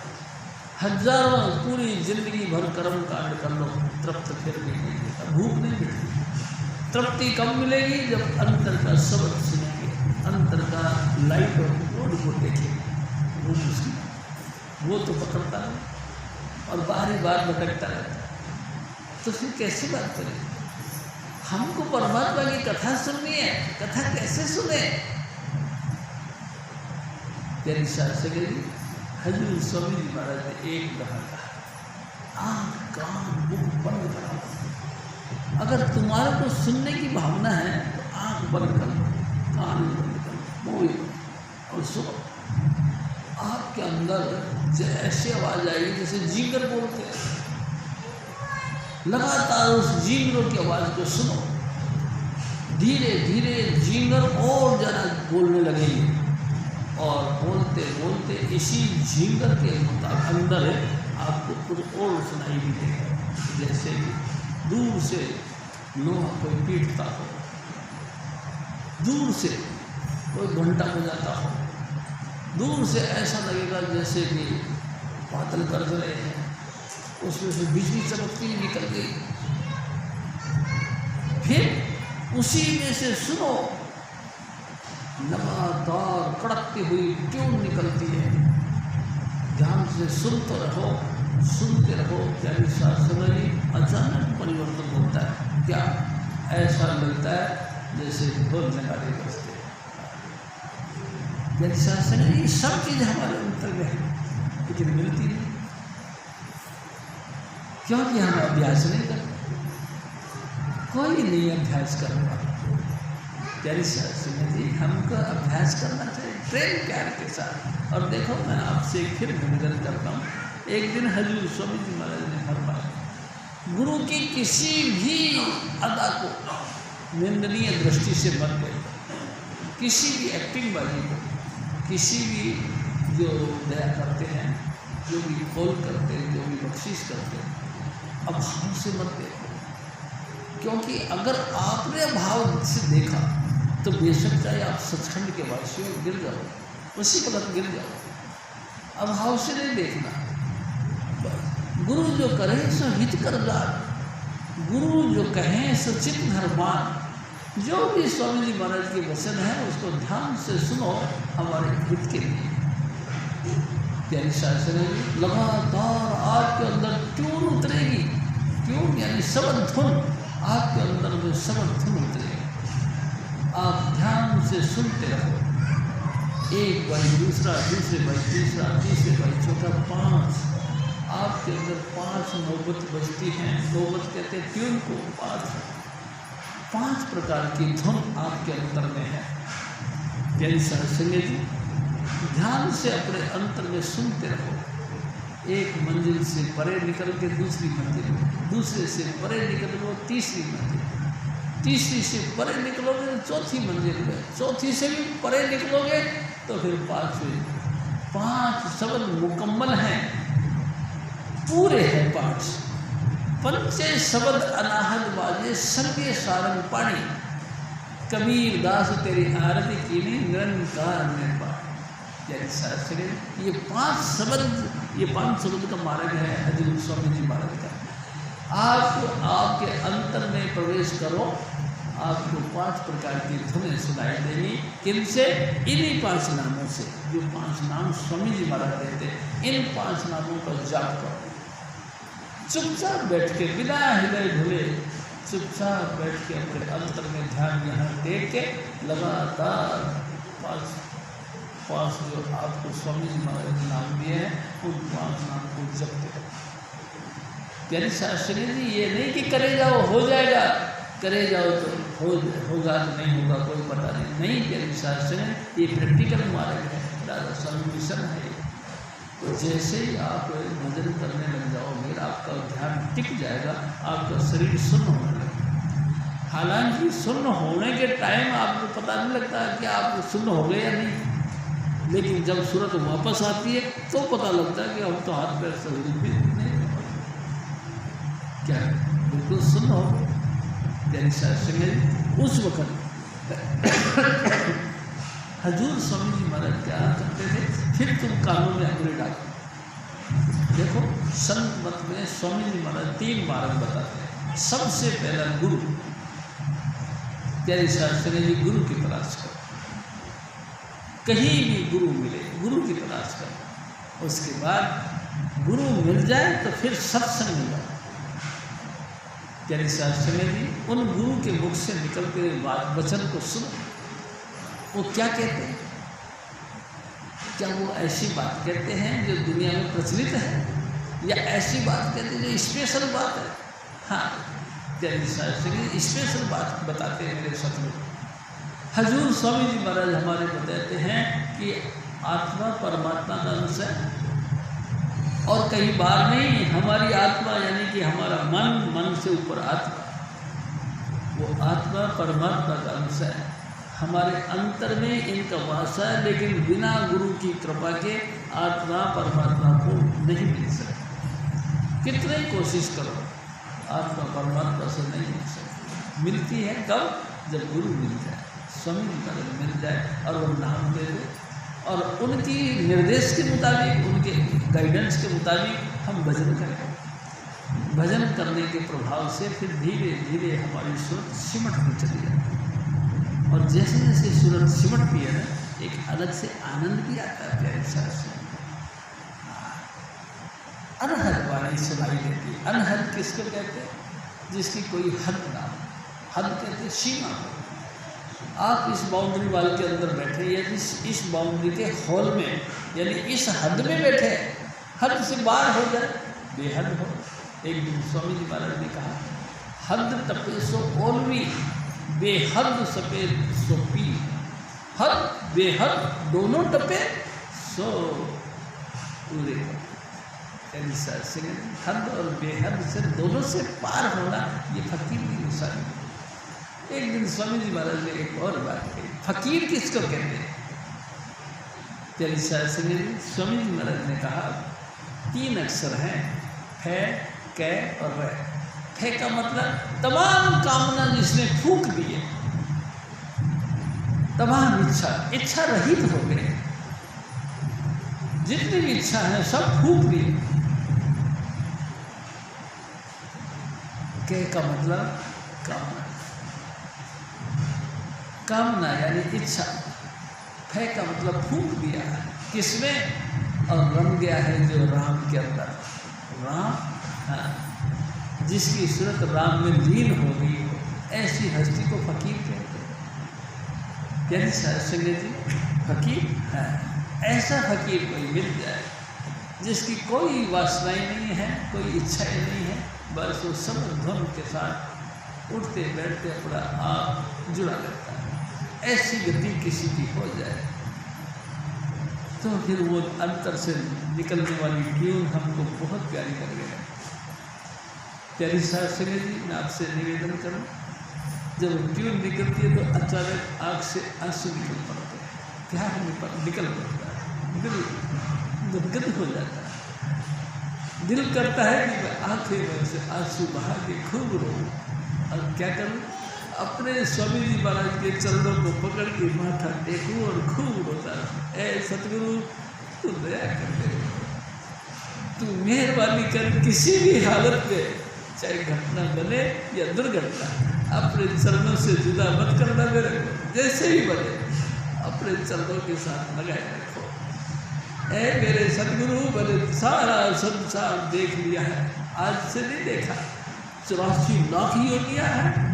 हजारों पूरी जिंदगी भर कर्म कांड कर लो, तृप्त फिर भी नहीं मिलता, भूख नहीं मिलती। तृप्ति कब मिलेगी? जब अंतर का शब्द सुनेंगे, अंतर का लाइट और बोर्ड को देखेंगे। वो मुश्किल, वो तो पकड़ता है और बारी बार भटकता रहता है। तो फिर कैसी बात करें? हमको परमात्मा की कथा सुननी है, कथा कैसे सुने? तेरी शास्त्री हजूर स्वामी जी महाराज ने एक कहा था, आँख कान मुख बंद करो। अगर तुम्हारे को सुनने की भावना है तो आँख बंद कर लो, कान बंद कर लो, मुँह और सुनो। आपके अंदर ऐसी आवाज़ आएगी जैसे जींगर बोलते हैं। लगातार उस जींगरों की आवाज़ को सुनो। धीरे धीरे जींगर और ज़्यादा बोलने लगेगी और बोलते बोलते इसी झींगर के अंदर आपको कुछ और सुनाई भी देगा। जैसे दूर से लोहा कोई पीटता हो, दूर से कोई घंटा बजाता हो, दूर से ऐसा लगेगा जैसे कि बादल गरज रहे हैं, उसमें से बिजली चमकती हुई निकल गई। फिर उसी में से सुनो, लगातार कड़कती हुई ट्यून निकलती है। ध्यान से सुनते रहो, सुनते रहो। प्यारी शास्त्र में अचानक परिवर्तन होता है। क्या ऐसा लगता है जैसे ढोल नगाड़े बजते हैं। प्यारी शास्त्र में ये सब चीज़ हमारे अंतर में है, लेकिन मिलती नहीं, क्योंकि हम अभ्यास नहीं करते। कोई नहीं अभ्यास कर रहा। प्यारी शास्त्र में जी हमको अभ्यास करना चाहिए प्रेम प्यार के साथ। और देखो, मैं आपसे फिर निवेदन करता हूँ, एक दिन हजूर स्वामी जी महाराज ने फरमाया, गुरु की किसी भी अदा को निंदनीय दृष्टि से मत देखो। किसी भी एक्टिंग बाजी को, किसी भी जो दया करते हैं, जो भी खोल करते हैं, जो भी बख्शिश करते हैं, अब भाव से मत देखो। क्योंकि अगर आपने भाव से देखा तो बेशक चाहे आप सचखंड के वासी हो, गिर जाओ, उसी पलक गिर जाओ। अब भाव से नहीं देखना। गुरु जो करे सो हित कर जान, गुरु जो कहें सो चित्त धर्मान। जो भी स्वामी जी महाराज के वचन है उसको ध्यान से सुनो, हमारे हित के लिए। प्यारी शास्त्र में लगातार आपके अंदर ट्यून उतरेगी। ट्यून यानी शब्द धुन, आपके अंदर में शब्द धुन उतरेगी। आप ध्यान से सुनते रहो, एक बाई दूसरा, दूसरे बाई तीसरा, तीसरे बाई चौथा, 5। आपके अंदर 5 नौबत बजती हैं। नौबत कहते हैं ट्यून को। 5 प्रकार की धुन आपके अंतर में है। प्यारी संगत जी, ध्यान से अपने अंतर में सुनते रहो। एक मंजिल से परे निकल के दूसरी मंजिल में, दूसरे से परे निकल वो तीसरी मंजिल, तीसरी से परे निकलोगे तो चौथी मंजिल में, चौथी से भी परे निकलोगे तो फिर 5वीं। 5 शब्द मुकम्मल हैं, पूरे हैं 5। पंचे शब्द अनाहत बाजे, संगे सारंग पानी। कबीर दास तेरी आरती की नहीं, निरंकार निर्वाण। शास्त्र ये 5 शब्द का मार्ग है हजूर स्वामी जी महाराज का। आप आपके अंतर में प्रवेश करो, आपको 5 प्रकार की धुनें सुनाई देंगी। किनसे? इन्हीं 5 नामों से, जो 5 नाम स्वामी जी महाराज देते। इन 5 नामों का जाप करो। चुपचाप बैठ के, बिना हिले ढुले, चुपचाप बैठ के अपने अंतर में ध्यान यहाँ दे के लगातार 5 जो आपको स्वामी जी महाराज ने नाम दिए हैं, उन 5 नाम को जपते रहो। प्यारी शास्त्री जी, ये नहीं कि करे जाओ हो जाएगा, करे जाओ तो होगा तो नहीं होगा कोई पता नहीं। प्यारी शास्त्री, ये प्रैक्टिकल मार्ग है, दादा स्वामी मिशन है। तो जैसे ही आप भजन करने लग जाओगे, आपका ध्यान टिक जाएगा, आपका शरीर सुन्न होने लगेगा। हालांकि सुन्न होने के टाइम आपको पता नहीं लगता कि आप सुन्न हो गए या नहीं, लेकिन जब सूरत वापस आती है तो पता लगता है कि हम तो हाथ पैर से भी नहीं, क्या बिल्कुल सुन्न हो गए। प्यारी शास्त्री में उस वक्त हजूर स्वामी जी महाराज क्या करते थे, फिर तुम कानों में अंगुली डालो। देखो, संत मत में स्वामी जी महाराज 3 मार्ग बताते हैं। सबसे पहला गुरु। प्यारी शास्त्री जी, गुरु की तलाश करो। कहीं भी गुरु मिले, गुरु की तलाश करो। उसके बाद गुरु मिल जाए तो फिर सत्संग में जाओ। प्यारी शास्त्री जी, उन गुरु के मुख से निकलते हुए वचन को सुनो। वो क्या कहते हैं? क्या वो ऐसी बात कहते हैं जो दुनिया में प्रचलित है, या ऐसी बात कहते हैं जो स्पेशल बात है? हाँ, प्यारी शास्त्री स्पेशल बात बताते हैं मेरे सतगुरु। हजूर स्वामी जी महाराज हमारे बताते हैं कि आत्मा परमात्मा का अंश है, और कई बार नहीं, हमारी आत्मा यानी कि हमारा मन, मन से ऊपर आत्मा, वो आत्मा परमात्मा का अंश है। हमारे अंतर में इनका वास है, लेकिन बिना गुरु की कृपा के आत्मा परमात्मा को नहीं मिल सकती। कितने ही कोशिश करो, आत्मा परमात्मा से नहीं मिल सकती। मिलती है कब? जब गुरु मिल जाए, स्वामी जी महाराज मिल जाए और वो नाम दे दे, और उनकी निर्देश के मुताबिक, उनके गाइडेंस के मुताबिक हम भजन करें। भजन करने के प्रभाव से फिर धीरे धीरे हमारी सूरत सिमटती चली जाती है, और जैसे जैसे सूरत सिमटती है ना, एक अलग से आनंद भी आता है प्यारे साथ से। अनहद वाणी सुनाई देती है। अनहद किसको कहते हैं? जिसकी कोई हद ना हो। हद कहते हैं सीमा हो। आप इस बाउंड्री वाल के अंदर बैठे, या इस बाउंड्री के हॉल में, यानी इस हद में बैठे, हद से बाहर हो जाए बेहद हो। एक दिन स्वामी जी महाराज ने कहा, हद टपे सो ओलवी, बेहद सफेद सो पी। हद बेहद दोनों टपे सो पूरे। हद और बेहद से दोनों से पार होना, ये फकीर की निशानी है। एक दिन स्वामी जी महाराज ने एक और बात कही, फकीर किसको कहते हैं? स्वामी जी महाराज ने कहा, 3 अक्षर हैं, फे, कै और रै। फे का मतलब तमाम कामना जिसने फूंक दिए, तमाम इच्छा रहित हो गए, जितनी भी इच्छा है सब फूंक दिए। कै का मतलब कामना, कामना यानी इच्छा। फे का मतलब फूंक दिया है किसमें, और रम गया है जो राम के अंदर। राम, हाँ, जिसकी सूरत राम में लीन हो गई हो, ऐसी हस्ती को फकीर कहते हैं। यानी संगत जी, फकीर है ऐसा फकीर कोई मिल जाए जिसकी कोई वासनाएं नहीं है, कोई इच्छाएं नहीं है, बस वो सब धर्म के साथ उठते बैठते अपना आप जुड़ा रहता है। ऐसी गति किसी की हो जाए तो फिर वो अंतर से निकलने वाली ट्यून हमको बहुत प्यारी लग रही है। प्यारी साहब संगत जी, मैं आपसे निवेदन करूं, जब ट्यून निकलती है तो अचानक आँख से आंसू निकल पड़ते हैं, प्यार निकल पड़ता है, दिल गदगद हो जाता है। दिल करता है कि मैं आंखें में से आंसू बहा के खूब रो, और क्या करूं, अपने स्वामी जी महाराज के चरणों को पकड़ के माथा टेकूं और खूब रोता। ऐ सतगुरु, तू दया कर दे, तू मेहरबानी कर, किसी भी हालत में, चाहे घटना बने या दुर्घटना, अपने चरणों से जुदा मत करना मेरे को, जैसे ही बने अपने चरणों के साथ लगाए रखो। ऐ मेरे सतगुरु, मैंने सारा संसार देख लिया है, आज से नहीं देखा, 84 लाख योनियाँ हैं।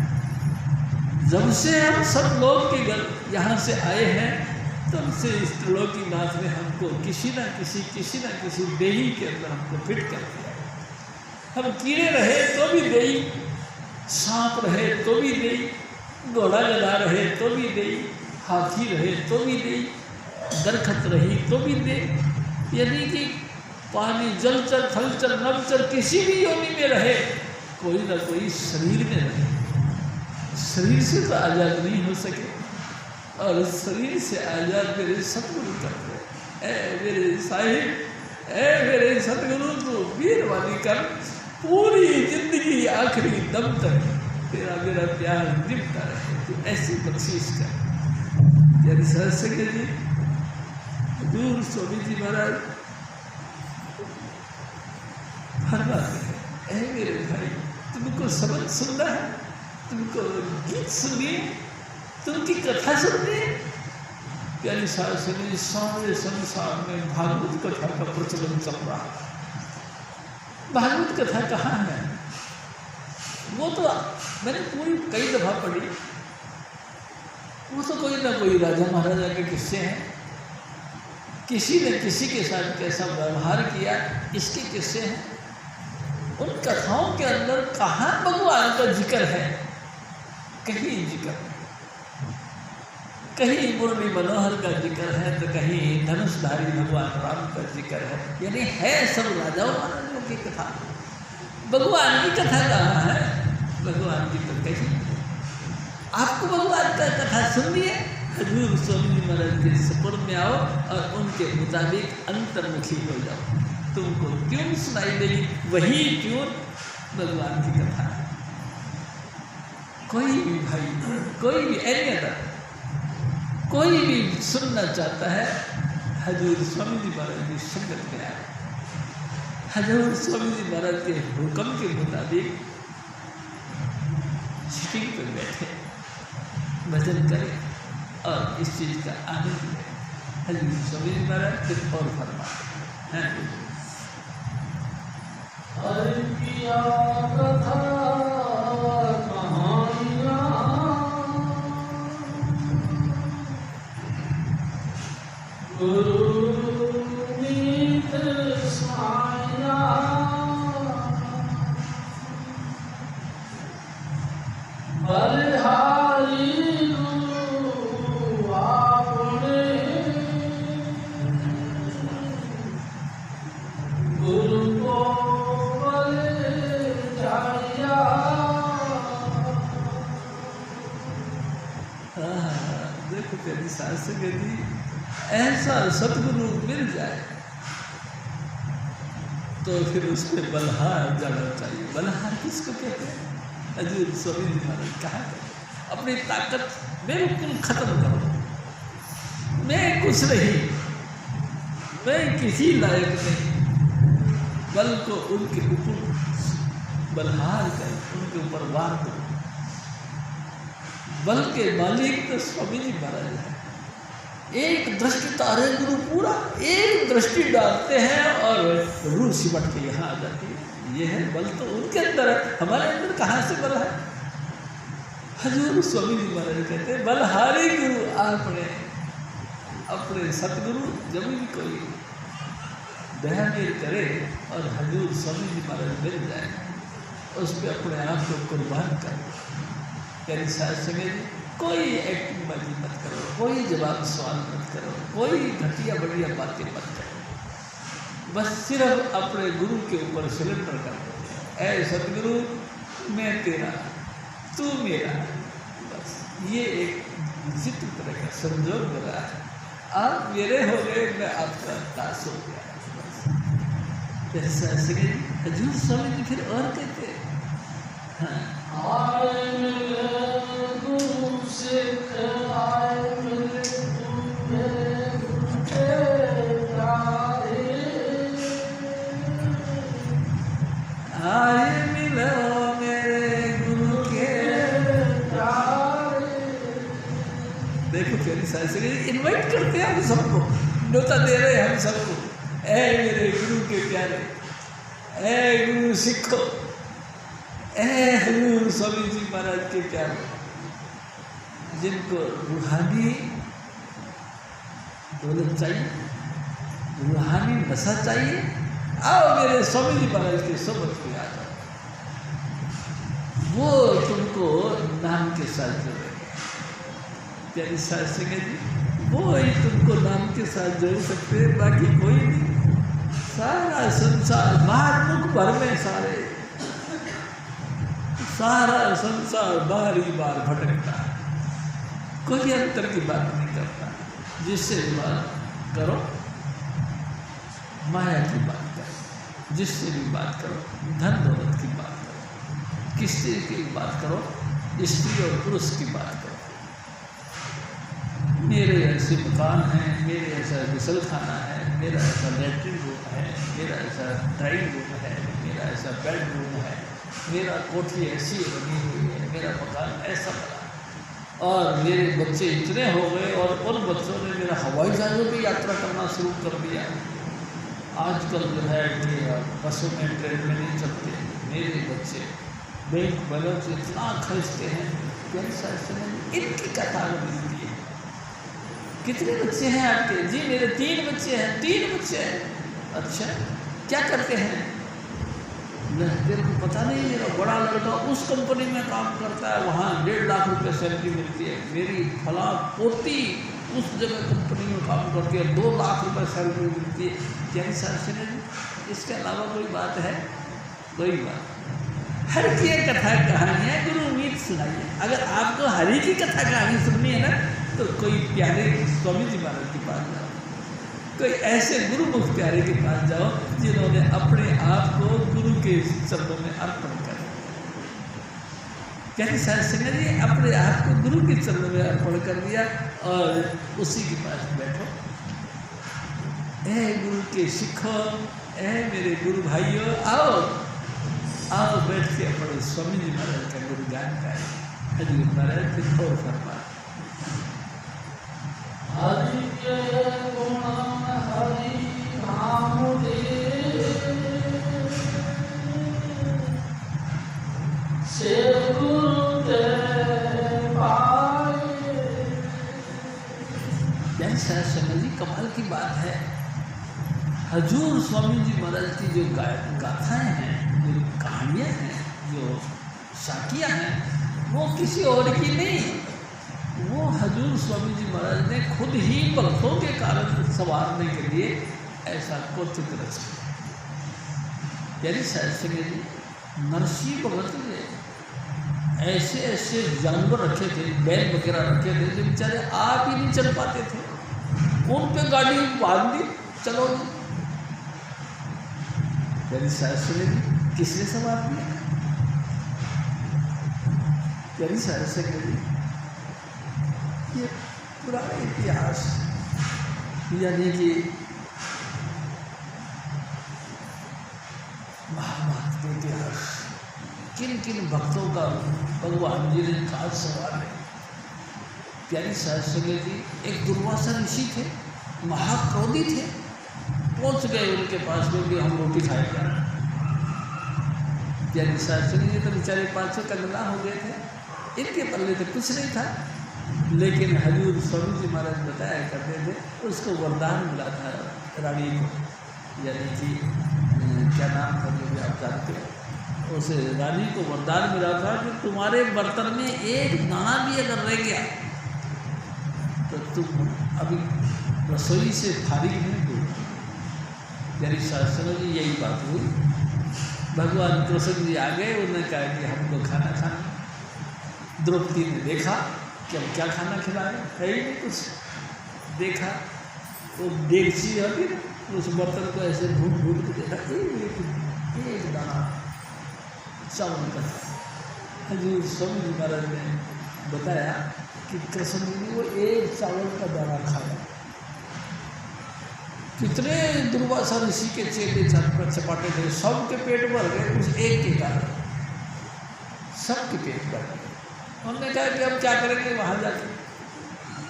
जब से हम सब लोग के घर यहाँ से आए हैं, तब से इस त्रिलोकीनाथ ने हमको किसी न किसी देही के अंदर हमको फिट कर दिया। हम कीड़े रहे तो भी देही, सांप रहे तो भी देही, घोड़ा गधा रहे तो भी देही, हाथी रहे तो भी देही, दरखत रही तो भी दे, यानी कि पानी, जलचर, थलचर, नभचर किसी भी योनि में रहे, कोई ना कोई शरीर में रहे। शरीर से तो आज़ाद नहीं हो सके, और शरीर से आज़ाद मेरे सतगुरु करते। ऐ मेरे साहिब, ऐ मेरे सतगुरु, तो मेहरबानी कर, पूरी जिंदगी आखिरी दम तक तेरा मेरा प्यार निभता रहे, तो ऐसी बख्शीश कर। यदि सर सके जी, दूर स्वामी जी महाराज फरमाते हैं, ऐ मेरे भाई, तुमको सबक सुनना है, तुमको गीत सुनिए, तुमकी कथा सुनिए। प्यारी साहब सुनिए, सारे संसार में भागवत कथा का प्रचलन चल रहा है। भागवत कथा कहाँ है? वो तो मैंने पूरी कई दफ़ा पढ़ी, वो तो कोई ना कोई राजा महाराजा के किस्से हैं, किसी ने किसी के साथ कैसा व्यवहार किया, इसके किस्से हैं। उन कथाओं के अंदर कहाँ भगवान का जिक्र है? कहीं जिक्र, कहीं मुरली मनोहर का जिक्र है, तो कहीं धनुषधारी भगवान राम का जिक्र है। यानी है सब राजाओं महाराजों की कथा, भगवान की कथा कहाँ है? भगवान की तो कहीं। आपको भगवान का कथा सुनिए, हजूर स्वामी जी महाराज के सपुर में आओ और उनके मुताबिक अंतर्मुखी हो जाओ, तुमको ट्यून सुनाई देगी, वही ट्यून भगवान की कथा है। कोई भी भाई, कोई भी एनी अदर, कोई भी सुनना चाहता है हजूर स्वामी जी महाराज की संगत में आए। हजूर स्वामी जी महाराज के हुक्म के मुताबिक सीटिंग पर बैठे, भजन करें और इस चीज़ का आनंद लें। हजूर स्वामी जी महाराज फिर और फरमाते हैं, हरि किया कथा कहानियाँ, गुरु नीत साया, बलिहारी गुरु आपने, गुरु को बलि जाया। देखो तेरी सास गति, ऐसा सतगुरु मिल जाए तो फिर उस पर बलहार जाना चाहिए। बलहार किसको कहते हैं? हजूर स्वामी जी महाराज कहा करते, अपनी ताकत बिल्कुल खत्म करो, मैं कुछ नहीं, मैं किसी लायक नहीं, बल को उनके ऊपर बलहार कर, उनके ऊपर वार करो। बल के मालिक तो स्वामी जी महाराज है। एक दृष्टि तारे गुरु पूरा, एक दृष्टि डालते हैं और रूह सिमट के यहाँ आ जाती है। ये है बल तो उनके अंदर है, हमारे अंदर कहाँ से बल है? हजूर स्वामी जी महाराज कहते हैं, बलहारी गुरु आपने, अपने सतगुरु जब भी कोई दया मेल करे और हजूर स्वामी जी महाराज मिल जाए, उस पर अपने आप को कुर्बान कर। यानी साथ में कोई एक्टिंग बाजी मत करो, कोई जवाब सवाल मत करो, कोई घटिया बढ़िया बातें मत करो, बस सिर्फ अपने गुरु के ऊपर सरेंडर कर दो। ऐ सतगुरु, मैं तेरा, तू मेरा, बस ये एक विचित्र तरह का संजोग हो रहा है। आप मेरे हो गए, मैं आपका दास हो गया। ऐसा हजूर स्वामी जी फिर और कहते हैं, हाँ, गुरु सिख आए मिले तुम्हें उनके प्यारे, आए मिलो मेरे गुरु के प्यारे। देखो प्यारी शास्त्री इनवाइट करते हैं हम सबको, न्योता दे रहे हैं हम सबको, ऐ मेरे गुरु के प्यारे, ऐ गुरु सिखो, ऐ हजूर स्वामी जी महाराज के प्यारे, जिनको रूहानी दौलत चाहिए, रूहानी नशा चाहिए, आओ मेरे स्वामी जी महाराज के सोबत में आ जाओ। वो तुमको नाम के साथ जोड़ेंगे। प्यारी सास सिंह जी, वो ही तुमको नाम के साथ जोड़ सकते हैं, बाकी कोई नहीं। सारा संसार महामुख भर में सारा संसार बार ही बार भटकता है, कोई अंतर की बात नहीं करता। जिससे भी बात करो माया की बात करो, जिससे भी बात करो धन दौलत की बात करो, किसी की बात करो स्त्री और पुरुष की बात करो। मेरे ऐसे मकान हैं, मेरे ऐसा गुसल खाना है, मेरा ऐसा लेटरिन रूम है, मेरा ऐसा ड्राइंग रूम है, मेरा ऐसा बेडरूम है, मेरा कोठी ऐसी बनी हुई है, मेरा मकान ऐसा बना, और मेरे बच्चे इतने हो गए और उन बच्चों ने मेरा हवाई जहाज़ों की यात्रा करना शुरू कर दिया। आजकल जो है कि बसों में ट्रेन में नहीं चलते, मेरे बच्चे बैंक बैलेंस इतना खर्चते हैं, इनकी कतार मिलती है। कितने बच्चे हैं आपके? जी मेरे 3 बच्चे हैं। 3 बच्चे हैं? अच्छा, क्या करते हैं? तेरे को पता नहीं, मेरा बड़ा लड़का उस कंपनी में काम करता है, वहाँ 1.5 लाख रुपये सैलरी मिलती है। मेरी फला पोती उस जगह कंपनी में काम करती है, 2 लाख रुपये सैलरी मिलती है। क्या सर सुने? इसके अलावा कोई बात है? कोई बात। हर की कथा कहानी है, गुरु उम्मीद सुनाइए। अगर आपको हरि की कथा कहानी सुननी है ना, तो कोई प्यारे स्वामी जी महाराज के पास जाओ, कोई ऐसे गुरुमुख प्यारे के पास जाओ जिन्होंने अपने आप को गुरु के चरणों में अर्पण कर दिया। क्या शास्त्री जी अपने आप को गुरु के चरणों में अर्पण कर दिया और उसी के पास बैठो। ए गुरु के सिखो, ए मेरे गुरु भाइयों, आओ आओ बैठ के अपने स्वामी जी महाराज का गुणगान गाए। हजूर महाराज फिर और फरमा, हरि के गुण हरि नाम दे, से गुरु ते पाए। जैसा समय जी कमाल की बात है, हजूर स्वामी जी महाराज की जो गाथाएं हैं, जो कहानियाँ हैं, जो साखियाँ हैं, वो किसी और की नहीं, वो हजूर स्वामी जी महाराज ने खुद ही भक्तों के कारण संवारने के लिए ऐसा कौतुक रचा। यानी शायद जी नरसिंह भगत ने ऐसे ऐसे जानवर रखे थे, बैल वगैरह रखे थे, जो बेचारे आप ही नहीं चल पाते थे, उन पे गाड़ी बांध दी, चलो। यानी शायद जी किसने सवार किया? यानी शायद जी ये पुराना इतिहास, यानी कि महाभारत का इतिहास, किन किन भक्तों का भगवान जी ने काज संवारे। प्यारी शास्त्री जी एक दुर्वासा ऋषि थे, महाक्रोधी थे, पहुंच गए उनके पास में कि हम रोटी खाएंगे। प्यारी शास्त्री जी तो बेचारे 500 कंगना हो गए थे, इनके पल्ले तो कुछ नहीं था, लेकिन हजूर स्वामी जी महाराज बताया करते थे, उसको वरदान मिला था रानी को, यानी कि क्या नाम था जो भी आप जानते हो, उस रानी को वरदान मिला था कि तुम्हारे बर्तन में एक दाना भी अगर रह गया तो तुम अभी रसोई से फारिग नहीं हो। यानी शास्त्रों जी यही बात हुई, भगवान कृष्ण जी आ गए, उन्होंने कहा कि हमको खाना खाना। द्रौपदी ने देखा कि हम क्या खाना खिलाएं, है ही नहीं कुछ, देखा वो देगची अभी उस बर्तन को ऐसे ढूंढ ढूंढ के देखा, एक दाना चावल का। हजूर स्वामी जी महाराज ने बताया कि कृष्ण जी ने वो एक चावल का दाना खाया। कितने दुर्वासा ऋषि के चेले चपाटे थे, सबके पेट भर गए उस एक के कारण, सबके पेट भर गए। उन्होंने कहा कि अब क्या करेंगे वहाँ जाके,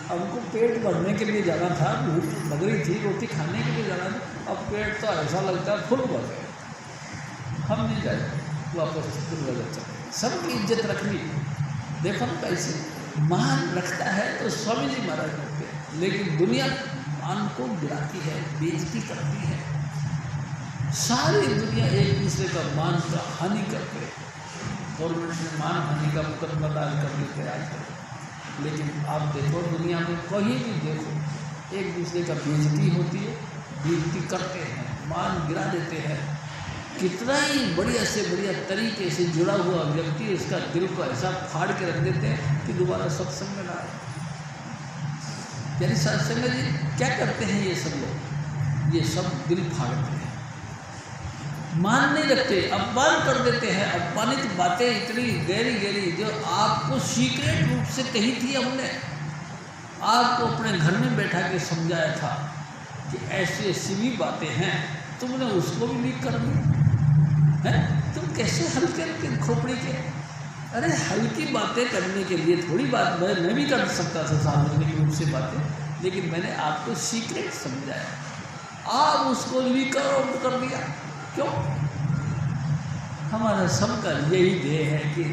हमको पेट भरने के लिए जाना था, भूख लग रही थी, रोटी खाने के लिए जाना था, अब पेट तो ऐसा लगता है फुल भर गए, हम नहीं गए, वापस दुर्वासा चले। सबकी इज्जत रख ली, देखो ना कैसे मान रखता है तो स्वामी जी महाराज रखते हैं, लेकिन दुनिया मान को गिराती है, बेइज्जती करती है, सारी दुनिया एक दूसरे का मान का हानि करते हैं। गवर्नमेंट ने मान हानि का मुकदमा दायर कर लेते हैं आजकल, लेकिन आप देखो दुनिया में कहीं भी देखो एक दूसरे का बेइज्जती होती है, बेइज्जती करते हैं, मान गिरा देते हैं। कितना ही बढ़िया से बढ़िया तरीके से जुड़ा हुआ व्यक्ति उसका दिल को ऐसा फाड़ के रख देते हैं कि दोबारा सत्संग में ना आए। यानी सत्संग जी क्या करते हैं ये सब लोग, ये सब दिल फाड़ते हैं, मान नहीं रखते, अपमान कर देते हैं। अपमानित बातें इतनी गहरी गहरी जो आपको सीक्रेट रूप से कही थी, हमने आपको अपने घर में बैठा के समझाया था कि ऐसी ऐसी भी बातें हैं, तुमने उसको भी लीक कर दी है। तुम कैसे हल्के हल्के खोपड़ी के, अरे हल्की बातें करने के लिए थोड़ी बात मैं भी कर सकता था सार्वजनिक रूप से बातें, लेकिन मैंने आपको सीक्रेट समझाया, आप उसको लीक कर दिया। क्यों? हमारा सबका यही ध्येय है कि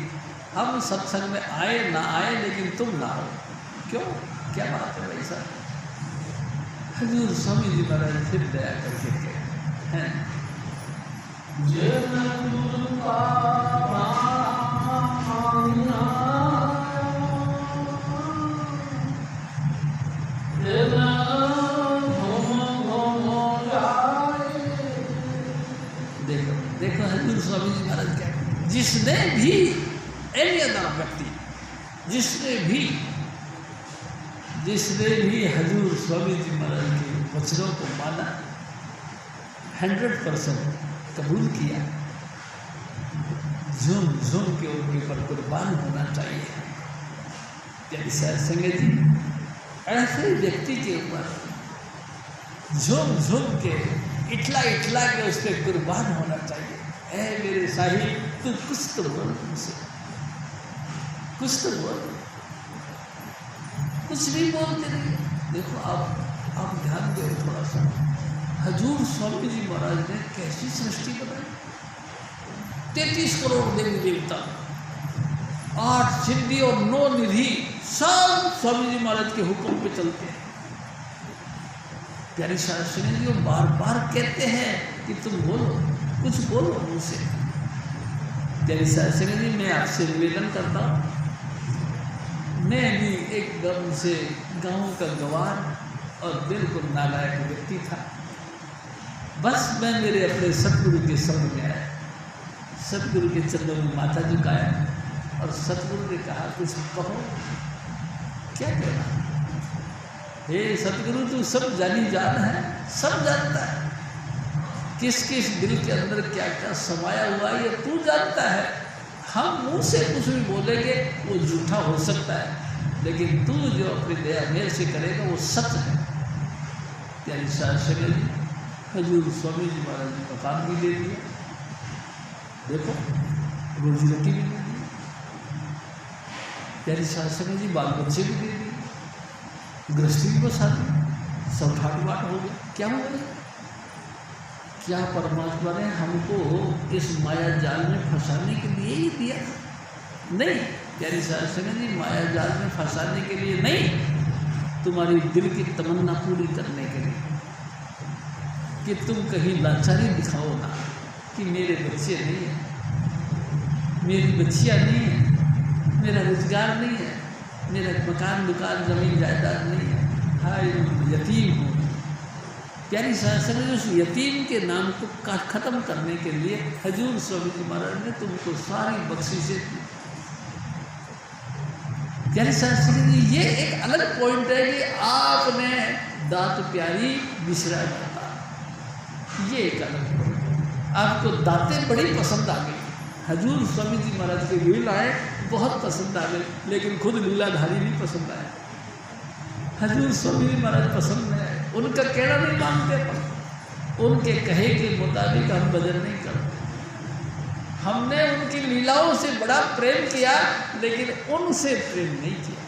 हम सत्संग में आए ना आए, लेकिन तुम ना हो। क्यों? क्या बात है भाई साहब? हजूर स्वामी जी महाराज फिर दया करके कहते हैं, देखो देखो हजूर स्वामी जी महाराज क्या, जिसने भी एनी अदर व्यक्ति जिसने भी हजूर स्वामी जी महाराज के वचनों को माना, 100% कबूल किया, झूम झूम के उनके ऊपर कुर्बान होना चाहिए। यानी संगत जी ऐसे व्यक्ति के ऊपर झुम झुम के इठला इठला के उस पर कुर्बान होना चाहिए। ऐ मेरे साहिब तू कुछ तो बोल, मुझसे कुछ तो बोल, कुछ भी बोलते नहीं। देखो आप ध्यान दो थोड़ा सा, हजूर स्वामी जी महाराज ने कैसी सृष्टि बनाई। 33 करोड़ देवी देवता, 8 सिद्धि और 9 निधि, सब स्वामी जी महाराज के हुक्म पे चलते हैं। प्यारी शास्त्री जी वो बार बार कहते हैं कि तुम बोलो, कुछ बोलो मुझसे। प्यारी शास्त्री जी मैं आपसे निवेदन करता हूँ, मैं भी एकदम से गांव का गंवार और बिल्कुल नालायक व्यक्ति था। बस मैं मेरे अपने सतगुरु के शरण में आया, सतगुरु के चरणों में माथा झुकाया और सतगुरु ने कहा कुछ कहो, क्या कहना। हे सतगुरु तू सब जानी जान है, सब जानता है, किस किस दिल के अंदर क्या क्या समाया हुआ है ये तू जानता है। हम मुंह से कुछ भी बोलेंगे वो झूठा हो सकता है, लेकिन तू जो अपनी दया मेरे से करेगा वो सच है। प्यारी शास्त्री जी हजूर स्वामी जी महाराज ने मकान भी दे दिया, देखो रोजी रोटी भी दे दी। प्यारी शास्त्री जी बाल बच्चे भी दे दिए, गृहस्थी भी बसा दी, सब ठाट बाट हो गया। क्या हो गया? क्या परमात्मा ने हमको इस माया जाल में फंसाने के लिए ही दिया? नहीं प्यारी शास्त्री जी, माया जाल में फंसाने के लिए नहीं, तुम्हारी दिल की तमन्ना पूरी करने के लिए, कि तुम कहीं लाचारी दिखाओ ना कि मेरे बच्चे नहीं हैं, मेरी बच्चियाँ नहीं हैं, मेरा रोजगार नहीं है, मेरा मकान दुकान जमीन जायदाद नहीं है, हाय यतीम हूँ। प्यारी शास्त्री जी उस यतीम के नाम को ख़त्म करने के लिए हजूर स्वामी जी महाराज ने तुमको सारी बख्शिशें दी। प्यारी शास्त्री जी ये एक अलग पॉइंट है कि आपने दात प्यारी बिसरा जाता, ये एक अलग पॉइंट। आपको दातें बड़ी पसंद आ गई, हजूर स्वामी जी महाराज की लीलाएँ बहुत पसंद आ गई, लेकिन खुद लीलाधारी नहीं पसंद आए। हजूर स्वामी जी महाराज पसंद नहीं आए, उनका कहना नहीं मानते, पर उनके कहे के मुताबिक हम भजन नहीं करते। हमने उनकी लीलाओं से बड़ा प्रेम किया, लेकिन उनसे प्रेम नहीं किया।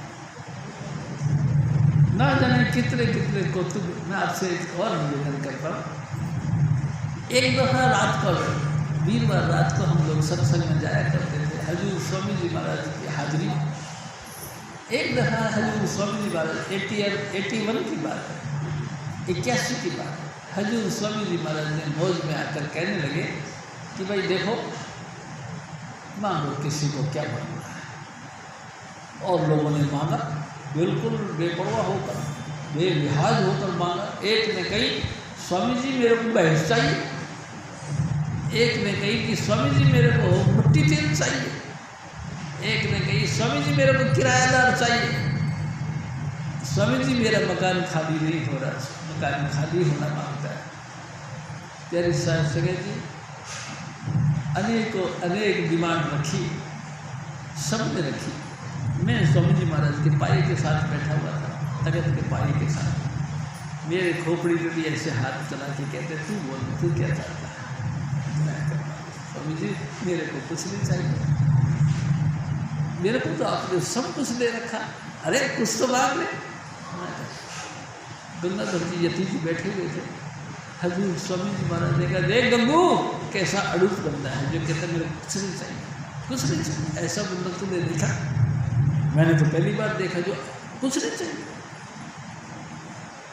ना जाने कितने कितने कौतुक। मैं आपसे एक और निवेदन करता हूँ। एक दफ़ा रात को, वीरवार रात को हम लोग सत्संग में जाया करते थे, हजूर स्वामी जी महाराज की हाजिरी। एक दफ़ा हजूर स्वामी जी महाराज 81 की बात है, 81 की बात है, हजूर स्वामी जी महाराज ने मौज में आकर कहने लगे कि भाई देखो, मांगो किसी को क्या मांगना है। और लोगों ने मांगा, बिल्कुल बेपरवाह होकर, बेलिहाज होकर मांगा। एक ने कही स्वामी जी मेरे को भैंस चाहिए, एक ने कही कि स्वामी जी मेरे को मिट्टी तेल चाहिए, एक ने कही स्वामी जी मेरे को किराएदार चाहिए, स्वामी जी मेरा मकान खाली नहीं हो रहा, मकान खाली होना मांगता है। प्यारी शास्त्री जी अनेक डिमांड रखी, सबने रखी। मैं स्वामी जी महाराज के पाए के साथ बैठा हुआ था, तगत के पाए के साथ। मेरे खोपड़ी पे भी ऐसे हाथ चला के कहते तू बोल, तू क्या चाहता है। मैं कहता स्वामी जी मेरे को कुछ नहीं चाहिए, मेरे को तो आपने सब कुछ दे रखा, अरे कुछ तो मांग ले। गंगाधर जी यती जी बैठे हुए थे, हजूर स्वामी जी महाराज ने कहा देख गंगू कैसा अड़ूस बंदा है जो कहता मेरे को कुछ नहीं चाहिए, कुछ नहीं चाहिए। ऐसा बंदा तुमने देखा? मैंने तो पहली बार देखा जो कुछ नहीं चाहिए।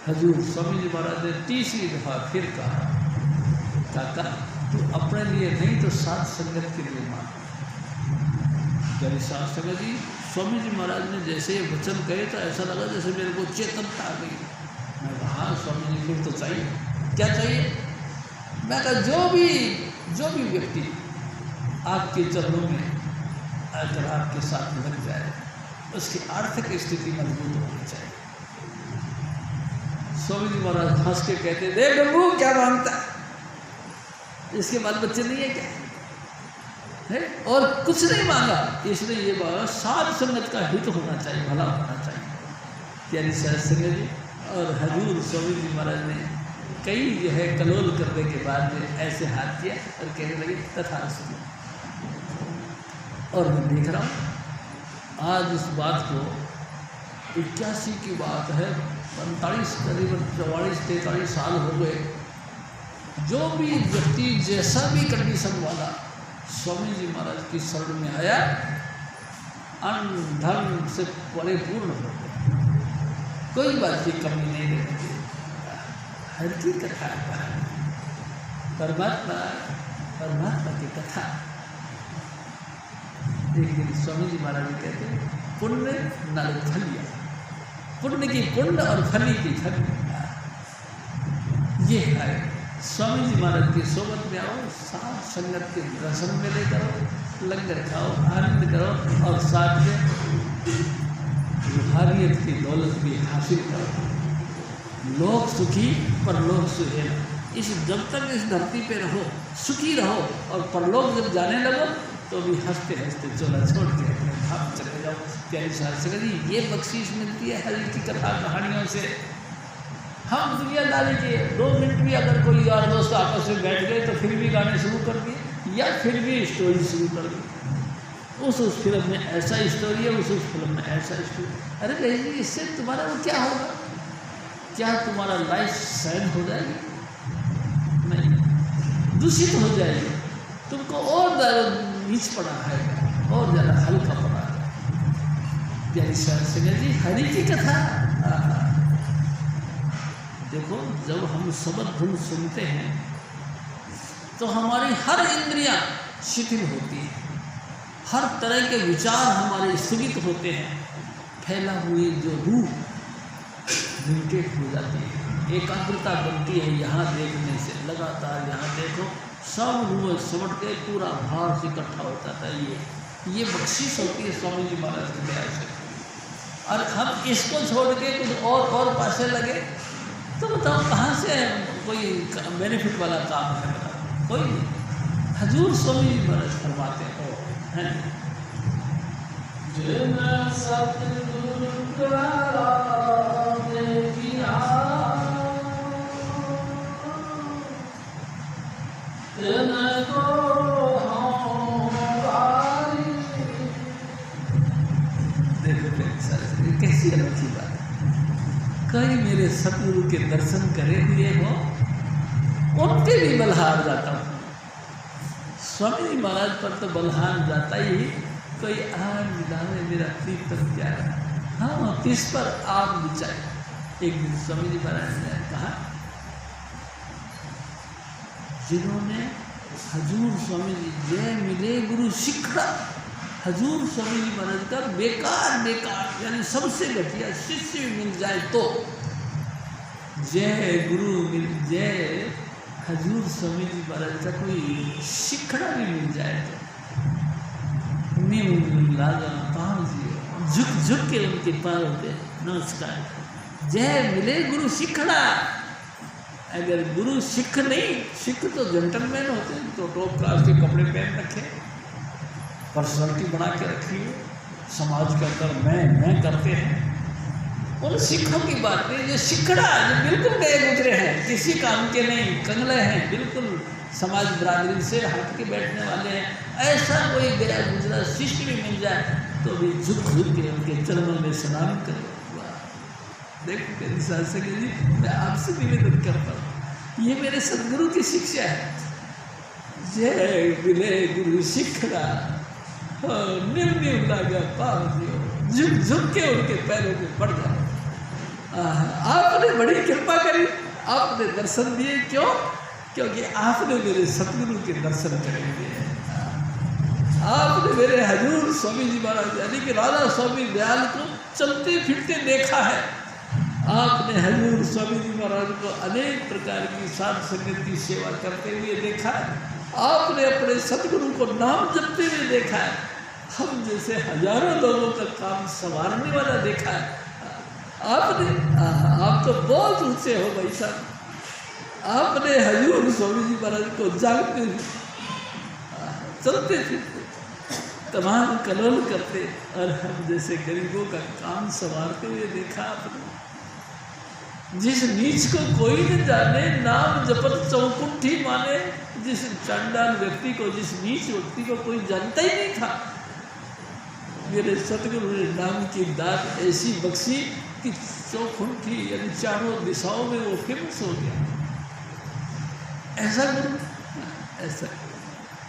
हजूर स्वामी जी महाराज ने तीसरी दफ़ा फिर कहा काका तू अपने लिए नहीं तो साथ संगत के लिए मांग। प्यारी शास्त्री जी स्वामी जी महाराज ने जैसे ये वचन कहे तो ऐसा लगा जैसे मेरे को चेतनता आ गई। मैं कहा हाँ स्वामी जी फिर तो चाहिए, क्या चाहिए? मैं कहा जो भी व्यक्ति आपके चरणों में अगर आपके साथ लग जाए उसकी आर्थिक स्थिति मजबूत होनी चाहिए। स्वामी जी महाराज हंस के कहते देख गंगू क्या मांगता है, इसके बाल बच्चे नहीं है क्या है? और कुछ नहीं मांगा, इसलिए ये मांगा साध संगत का हित होना चाहिए, भला होना चाहिए। प्यारी शास्त्री जी और हजूर स्वामी जी महाराज ने कई जो है कलोल करने के बाद में ऐसे हाथ किया और कहने लगे तथास्तु। और मैं देख रहा हूँ आज इस बात को 81 की बात है, 45 करीबन 44-43 साल हो गए। जो भी व्यक्ति जैसा भी कंडीशन वाला स्वामी जी महाराज की शरण में आया अन्न धन से परिपूर्ण हो गया, कोई बात की कमी नहीं रहती। हर की कथा परमात्मा की कथा। एक दिन स्वामी जी महाराज जी कहते हैं पुण्य नल फलिया, पुण्य की पुण्य और फली की फली। ये है स्वामी जी महाराज की सोबत में आओ, साथ संगत के दर्शन में ले करो, लंगर खाओ, आनंद करो और साथ में रूहानियत की दौलत भी हासिल करो। लोग सुखी परलोक सुहेल। इस जब तक इस धरती पे रहो सुखी रहो, और परलोक जब जाने लगो तो भी हंसते हंसते चोला छोड़ के अपने धाम चले जाओ। प्यारी शास्त्री ये बख्शीश मिलती है हरि की कथा कहानियों से। हम दुनियादारी के 2 मिनट भी अगर कोई यार दोस्त आपस में बैठ गए तो फिर भी गाने शुरू कर दिए या फिर भी स्टोरी शुरू कर दी। उस फिल्म में ऐसा स्टोरी है, उस फिल्म में ऐसा स्टोरी। अरे भाई इससे तुम्हारा वो क्या होगा? क्या तुम्हारा लाइफ सैड हो जाएगी? नहीं, दूषित हो जाएगी, तुमको और ज़्यादा नीच पड़ा है और ज़्यादा हल्का पड़ा है। प्यारी शास्त्री जी हरि की कथा। देखो जब हम शब्द धुन सुनते हैं तो हमारी हर इंद्रियां शिथिल होती है, हर तरह के विचार हमारे स्थगित होते हैं, फैला हुई जो रूह लिमिटेड हो जाती है, एकाग्रता बनती है। यहाँ देखने से लगातार यहाँ देखो सब रूह समट के पूरा भाव से इकट्ठा हो जाता है। ये बख्शिश होती है स्वामी जी महाराज की दया से। और हम इसको छोड़ के कुछ और पासे लगे तो बताओ कहाँ से कोई बेनिफिट वाला काम है? कोई नहीं। हजूर स्वामी जी महाराज फरमाते हैं कैसी अनोखी बात। कई मेरे सतगुरु के दर्शन करे हुए हो उनके भी बलहार जाता हूँ। स्वामी जी महाराज पर तो बलहार जाता ही, कोई आग मिलावे मेरा प्रीतम प्यारा, हाँ किस पर आग बिछाए। एक दिन स्वामी जी महाराज ने कहा जिन्होंने हजूर स्वामी जी जय मिले गुरु शिखरा, हजूर स्वामी जी महाराज का बेकार यानी सबसे घटिया शिष्य भी मिल जाए तो जय गुरु मिल जय हजूर स्वामी जी महाराज का कोई शिखड़ा भी मिल जाए तो लागा पाँव जी झुक के उनके पाँव पे नमस्कार। जय मिले गुरु शिखड़ा। अगर गुरु सिख नहीं, सिख तो जेंटलमैन होते हैं, तो टॉप क्लास के कपड़े पहन रखे, पर्सनालिटी बना के रखी है, समाज के अंदर मैं करते हैं। उन सिखों की बात नहीं, जो सिखड़ा जो बिल्कुल गए गुजरे हैं, किसी काम के नहीं, कंगले हैं, बिल्कुल समाज बिरादरी से हट के बैठने वाले हैं, ऐसा कोई गया गुजरा शिष्य भी मिल जाए तो भी झुक के उनके चरणों में स्नान करें। देखो मेरी शास्त्री जी, मैं आपसे निवेदन करता हूँ, ये मेरे सदगुरु की शिक्षा है। जय मिले गुरु शिखरा, निर्निव लागा पाँव दियो, झुक के उनके पैरों में पड़ जाओ। आपने बड़ी कृपा करी, आपने दर्शन दिए। क्यों? क्योंकि आपने मेरे सतगुरु के दर्शन करेंगे। आपने मेरे हजूर स्वामी जी महाराज यानी कि राधा स्वामी दयाल को चलते फिरते देखा है। आपने हजूर स्वामी जी महाराज को अनेक प्रकार की साध संगत की सेवा करते हुए देखा है। आपने अपने सतगुरु को नाम जपते हुए देखा है। हम जैसे हजारों लोगों का काम संवारने वाला देखा है आपने। आप तो बहुत ऊंचे हो भाई साहब। आपने हजूर स्वामी जी महाराज को जागते हुए चलते फिरते तमाम कलोल करते और हम जैसे गरीबों का काम संवारते हुए देखा आपने। जिस नीच को कोई न जाने, नाम जपत चौकुंठी माने। जिस चंडाल व्यक्ति को, जिस नीच व्यक्ति को कोई जानता ही नहीं था, मेरे सतगुरु ने नाम की दात ऐसी बख्शी कि चौकुंठी यानी चारों दिशाओं में वो फेमस हो गया। ऐसा गुरु,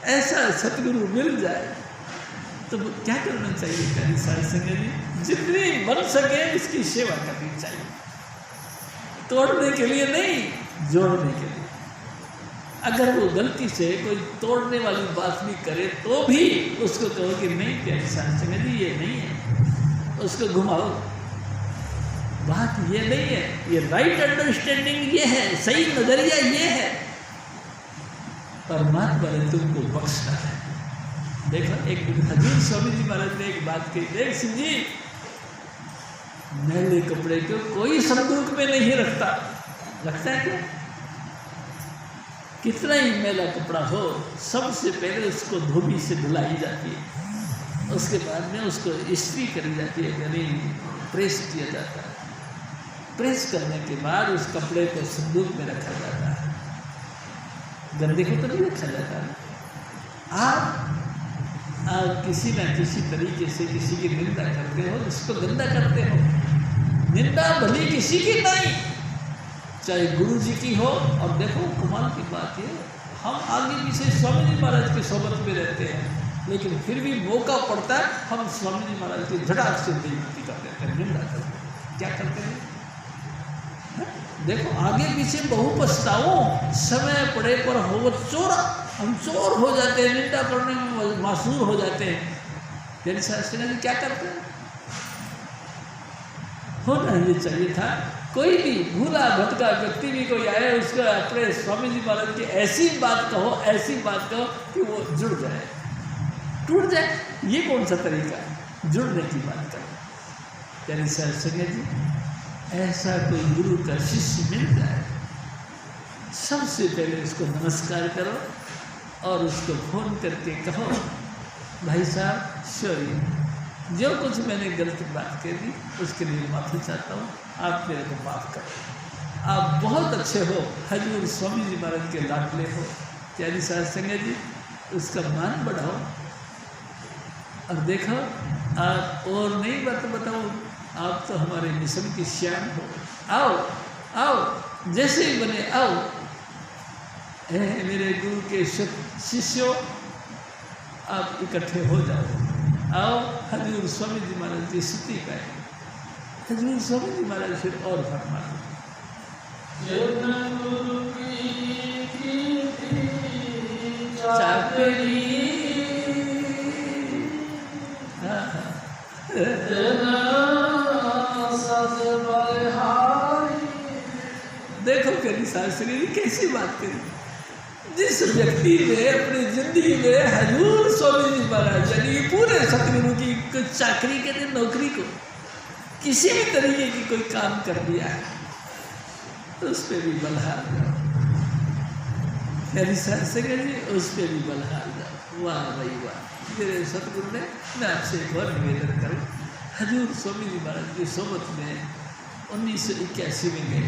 ऐसा सतगुरु मिल जाए तो क्या करना चाहिए? प्यारी सारी संगत जी, जितनी बन सके इसकी सेवा करनी चाहिए, तोड़ने के लिए नहीं, जोड़ने के लिए। अगर वो गलती से कोई तोड़ने वाली बात नहीं करे तो भी उसको कहो कि नहीं प्यारी सारी संगत जी, ये नहीं है, उसको घुमाओ, बात ये नहीं है, ये राइट अंडरस्टैंडिंग ये है, सही नजरिया ये है, परमात्मा ने तुमको बख्शा है। देखो एक हजूर स्वामी जी महाराज ने एक बात कही, देख सिंह जी, मैले कपड़े को कोई संदूक में नहीं रखता। रखता है क्या? कितना ही मैला कपड़ा हो, सबसे पहले उसको धोबी से धुलाई जाती है, उसके बाद में उसको इस्त्री करी जाती है, यानी प्रेस किया जाता है। प्रेस करने के बाद उस कपड़े को संदूक में रखा जाता है, गंदे को तो नहीं रखा जाता है। आप किसी न किसी तरीके से किसी की निंदा करते हो, उसको गंदा करते हो। निंदा भली किसी की नहीं, चाहे गुरु जी की हो। और देखो कमाल की बात है, हम आगे पीछे स्वामी जी महाराज के सोबत में रहते हैं, लेकिन फिर भी मौका पड़ता है हम स्वामी जी महाराज की झटाक से बेइज्जती कर देते हैं, निंदा करते हैं। क्या करते हैं? देखो आगे पीछे बहु पछताओ, समय पड़े पर हो चोर, हम चोर हो जाते हैं, निंदा करने में मासूर हो जाते हैं। यानी शास्त्री जी क्या करते हैं? होना ये चाहिए था, कोई भी भूला भटका व्यक्ति भी कोई आए, उसको अपने स्वामी जी महाराज की ऐसी बात कहो, ऐसी बात कहो कि वो जुड़ जाए, टूट जाए। ये कौन सा तरीका है? जुड़ने की बात करो। यानी शास्त्री जी ऐसा कोई गुरु का शिष्य मिल जाए, सबसे पहले उसको नमस्कार करो और उसको फोन करके कहो, भाई साहब सॉरी, जो कुछ मैंने गलत बात कह दी उसके लिए माफ़ी चाहता हूँ, आप मेरे को माफ़ करो। आप बहुत अच्छे हो, हजूर स्वामी जी महाराज के लाडले हो। प्यारी साध संगत जी, उसका मान बढ़ाओ। और देखो आप और नई बात बताओ, आप तो हमारे मिशन की श्याम हो, आओ आओ जैसे ही बने आओ। मेरे गुरु के शिष्यों, आप इकट्ठे हो जाओ, आओ हजूर स्वामी जी महाराज की स्तुति गाए। हजूर स्वामी जी महाराज फिर और फरमाते, देखो प्यारी शास्त्री जी कैसी बात करी। जिस व्यक्ति ने अपनी जिंदगी में हजूर स्वामी जी महाराज यानी पूरे सतगुरु की कोई चाकरी के लिए, नौकरी को किसी भी तरीके की कोई काम कर दिया है, तो उस पर भी बलहाल जाओ। मेरी शास्त्री जी उस पर भी बलहाल जाओ। वाह भाई वाह, मेरे सतगुरु ने, मैं आपसे एक और निवेदन करूँ, हजूर स्वामी जी महाराज की सोबत में 1981 में गए।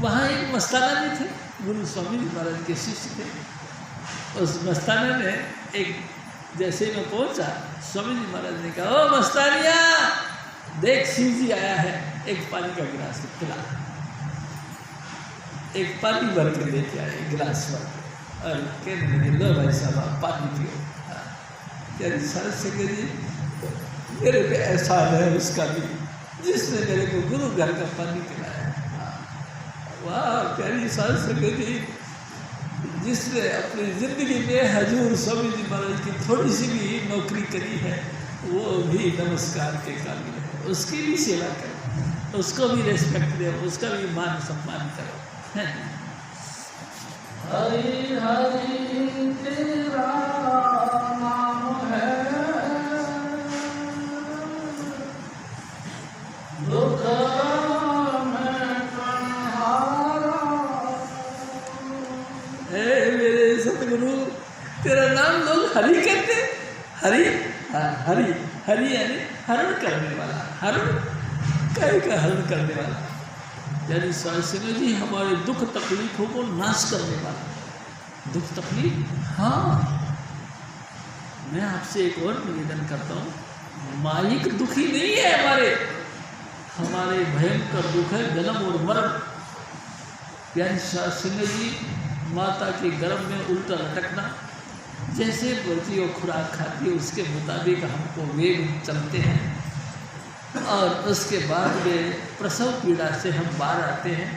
वहाँ एक मस्ताना भी थे, गुरु स्वामी जी महाराज के शिष्य थे। उस मस्ताना में एक, जैसे मैं पहुँचा, स्वामी जी महाराज ने कहा, ओ मस्तानिया देख शिव जी आया है, एक पानी का गिलास पिला। एक पानी भर के लेके आए, एक गिलास भर, और कहने लगे, लो भाई साहब आप पानी पियो। क्या साथ से करिए, मेरे पे एहसान है उसका भी, जिसने मेरे को गुरु घर का पानी पिलाया। वाह प्यारी साथ से करिए, जिसने अपनी ज़िंदगी में हजूर स्वामी जी महाराज की थोड़ी सी भी नौकरी करी है, वो भी नमस्कार के काबिल है। उसकी भी सेवा करो, उसको भी रेस्पेक्ट दो, उसका भी मान सम्मान करो। हरि हरि तेरा नाम है, दुख में कन्हारा। मेरे सतगुरु, तेरा नाम लोग हरि कहते, हरि, हाँ हरि, हरि यानी हरण करने वाला, हरण कहीं का हरण करने वाला। यानी साहब जी हमारे दुख तकलीफों को नाश करने वाला। दुख तकलीफ, हाँ, मैं आपसे एक और निवेदन करता हूँ, माइक दुखी नहीं है हमारे भयंकर दुख है जन्म और मरण। यानी साहब जी माता के गर्भ में उल्टा लटकना, जैसे बच्ची और खुराक खाती है उसके मुताबिक हमको वेग चलते हैं और उसके बाद में प्रसव पीड़ा से हम बाहर आते हैं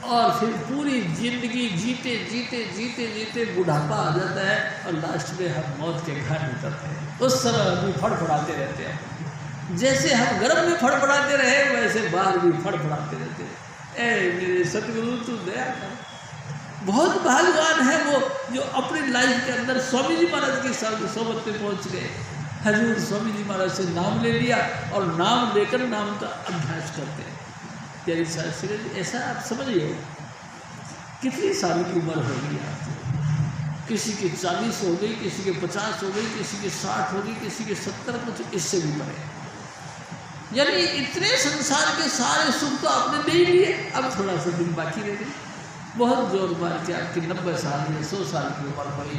और फिर पूरी जिंदगी जीते जीते जीते जीते बुढ़ापा आ जाता है और लास्ट में हम मौत के घर उतरते हैं। उस समय हम भी फड़फड़ाते रहते हैं, जैसे हम गर्भ में फड़फड़ाते रहे वैसे बाहर भी फड़फड़ाते रहते हैं। ए मेरे सतगुरु तू दया कर। बहुत भाग्यवान है वो जो अपनी लाइफ के अंदर स्वामी जी महाराज की सोबत में पहुंच गए। हजूर स्वामी जी महाराज से नाम ले लिया और नाम लेकर नाम का अभ्यास करते हैं। यानी साहब ऐसा आप समझिए, कितनी साल की उम्र होगी आपकी, किसी की 40 हो गई, किसी के 50 हो गई, किसी की 60 हो गई, किसी के 70, कुछ इससे भी बढ़े। यानी इतने संसार के सारे सुख तो आपने नहीं लिए, अब थोड़ा सा दिन बाकी रह गए। बहुत जोर मार के आपकी 90 साल या 100 साल की उम्र पड़ी,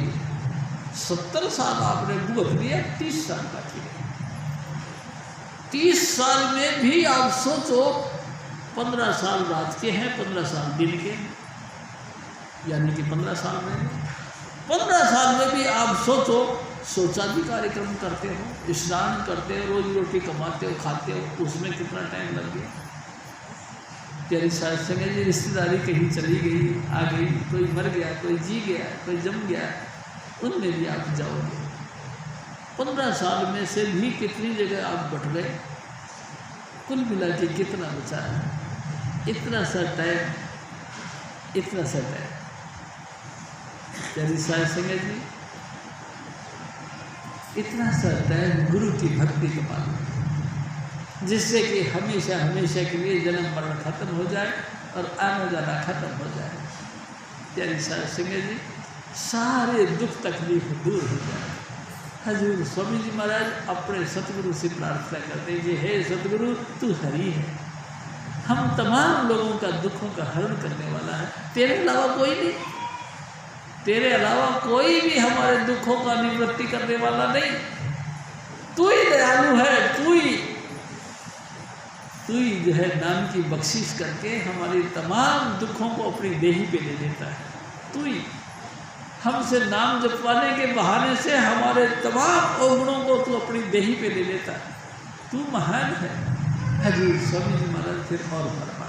70 साल आपने भुगत लिया, 30 साल बाकी रहे। 30 साल में भी आप सोचो 15 साल रात के हैं, 15 साल दिन के, यानी कि 15 साल में 15 साल में भी आप सोचो शौचालय कार्यक्रम करते हो, स्नान करते हो, रोजी रोटी कमाते हो, खाते हो, उसमें कितना टाइम लग गया। तेरी साथ संगे जी रिश्तेदारी कहीं चली गई, आ गई, कोई मर गया, कोई जी गया, कोई जम गया, उनमें भी आप जाओगे। 15 साल में से भी कितनी जगह आप बट गए, कुल मिला के कितना बचा है? इतना सा टाइम, इतना सा टाइम। तेरी साथ संगे जी इतना सा टाइम गुरु की भक्ति के पालन, जिससे कि हमेशा हमेशा के लिए जन्म मरण खत्म हो जाए और आना जाना खत्म हो जाए। यानी साहब सिंह जी सारे दुख तकलीफ दूर हो जाए। हजूर स्वामी जी महाराज अपने सतगुरु से प्रार्थना करते हैं कि हे सतगुरु तू हरि है, हम तमाम लोगों का दुखों का हरण करने वाला है, तेरे अलावा कोई नहीं, तेरे अलावा कोई भी हमारे दुखों का निवृत्ति करने वाला नहीं। तू ही दयालु है, तू ही जो है नाम की बख्शिश करके हमारी तमाम दुखों को अपनी देही पे ले लेता है। तू ही हमसे नाम जपवाने के बहाने से हमारे तमाम अवगुणों को तू अपनी देही पे ले लेता है। तू महान है। हजूर स्वामी जी महाराज फिर और फरमा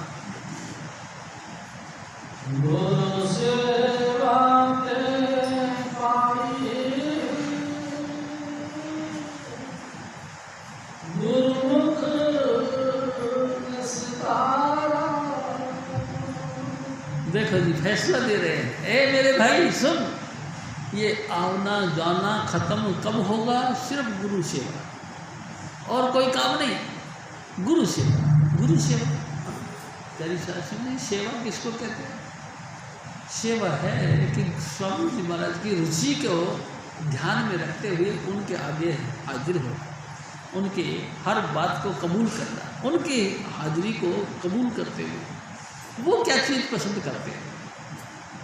देखो जी फैसला दे रहे हैं, ए मेरे भाई सुन, ये आना जाना खत्म कब होगा? सिर्फ गुरु सेवा और कोई काम नहीं। गुरु सेवा, गुरु सेवा। तेरी शासन में सेवा किसको कहते हैं? सेवा है कि स्वामी जी महाराज की रुचि को ध्यान में रखते हुए उनके आगे हाजिर हो, उनके हर बात को कबूल करना, उनकी हाजिरी को कबूल करते हुए वो क्या चीज़ पसंद करते हैं,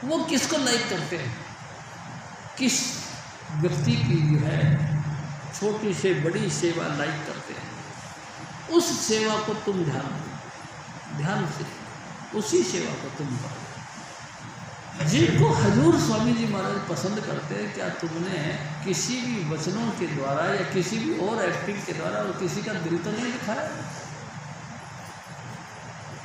वो किसको लाइक करते हैं, किस व्यक्ति की जो है छोटी से बड़ी सेवा लाइक करते हैं, उस सेवा को तुम ध्यान से उसी सेवा को तुम करो। जिनको हजूर स्वामी जी महाराज पसंद करते हैं, क्या तुमने किसी भी वचनों के द्वारा या किसी भी और एक्टिंग के द्वारा और किसी का दिल तो नहीं दिखाया?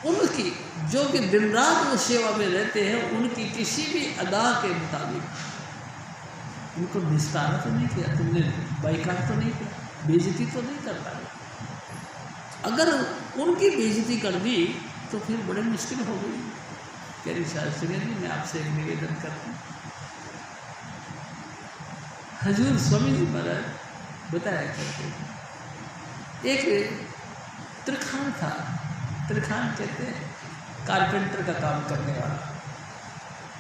उनकी जो कि दिन रात वो सेवा में रहते हैं, उनकी किसी भी अदा के मुताबिक उनको निस्तारा तो नहीं किया तुमने, बाइकाट तो नहीं किया, बेइज्जती तो नहीं करता। अगर उनकी बेइज्जती कर दी तो फिर बड़ी मुश्किल हो गई। तेरी शास्त्री जी मैं आपसे एक निवेदन करता हूँ, हजूर स्वामी जी महाराज बताया करते हैं, एक त्रिखान था, त्रिखान कहते हैं कारपेंटर का काम करने वाला,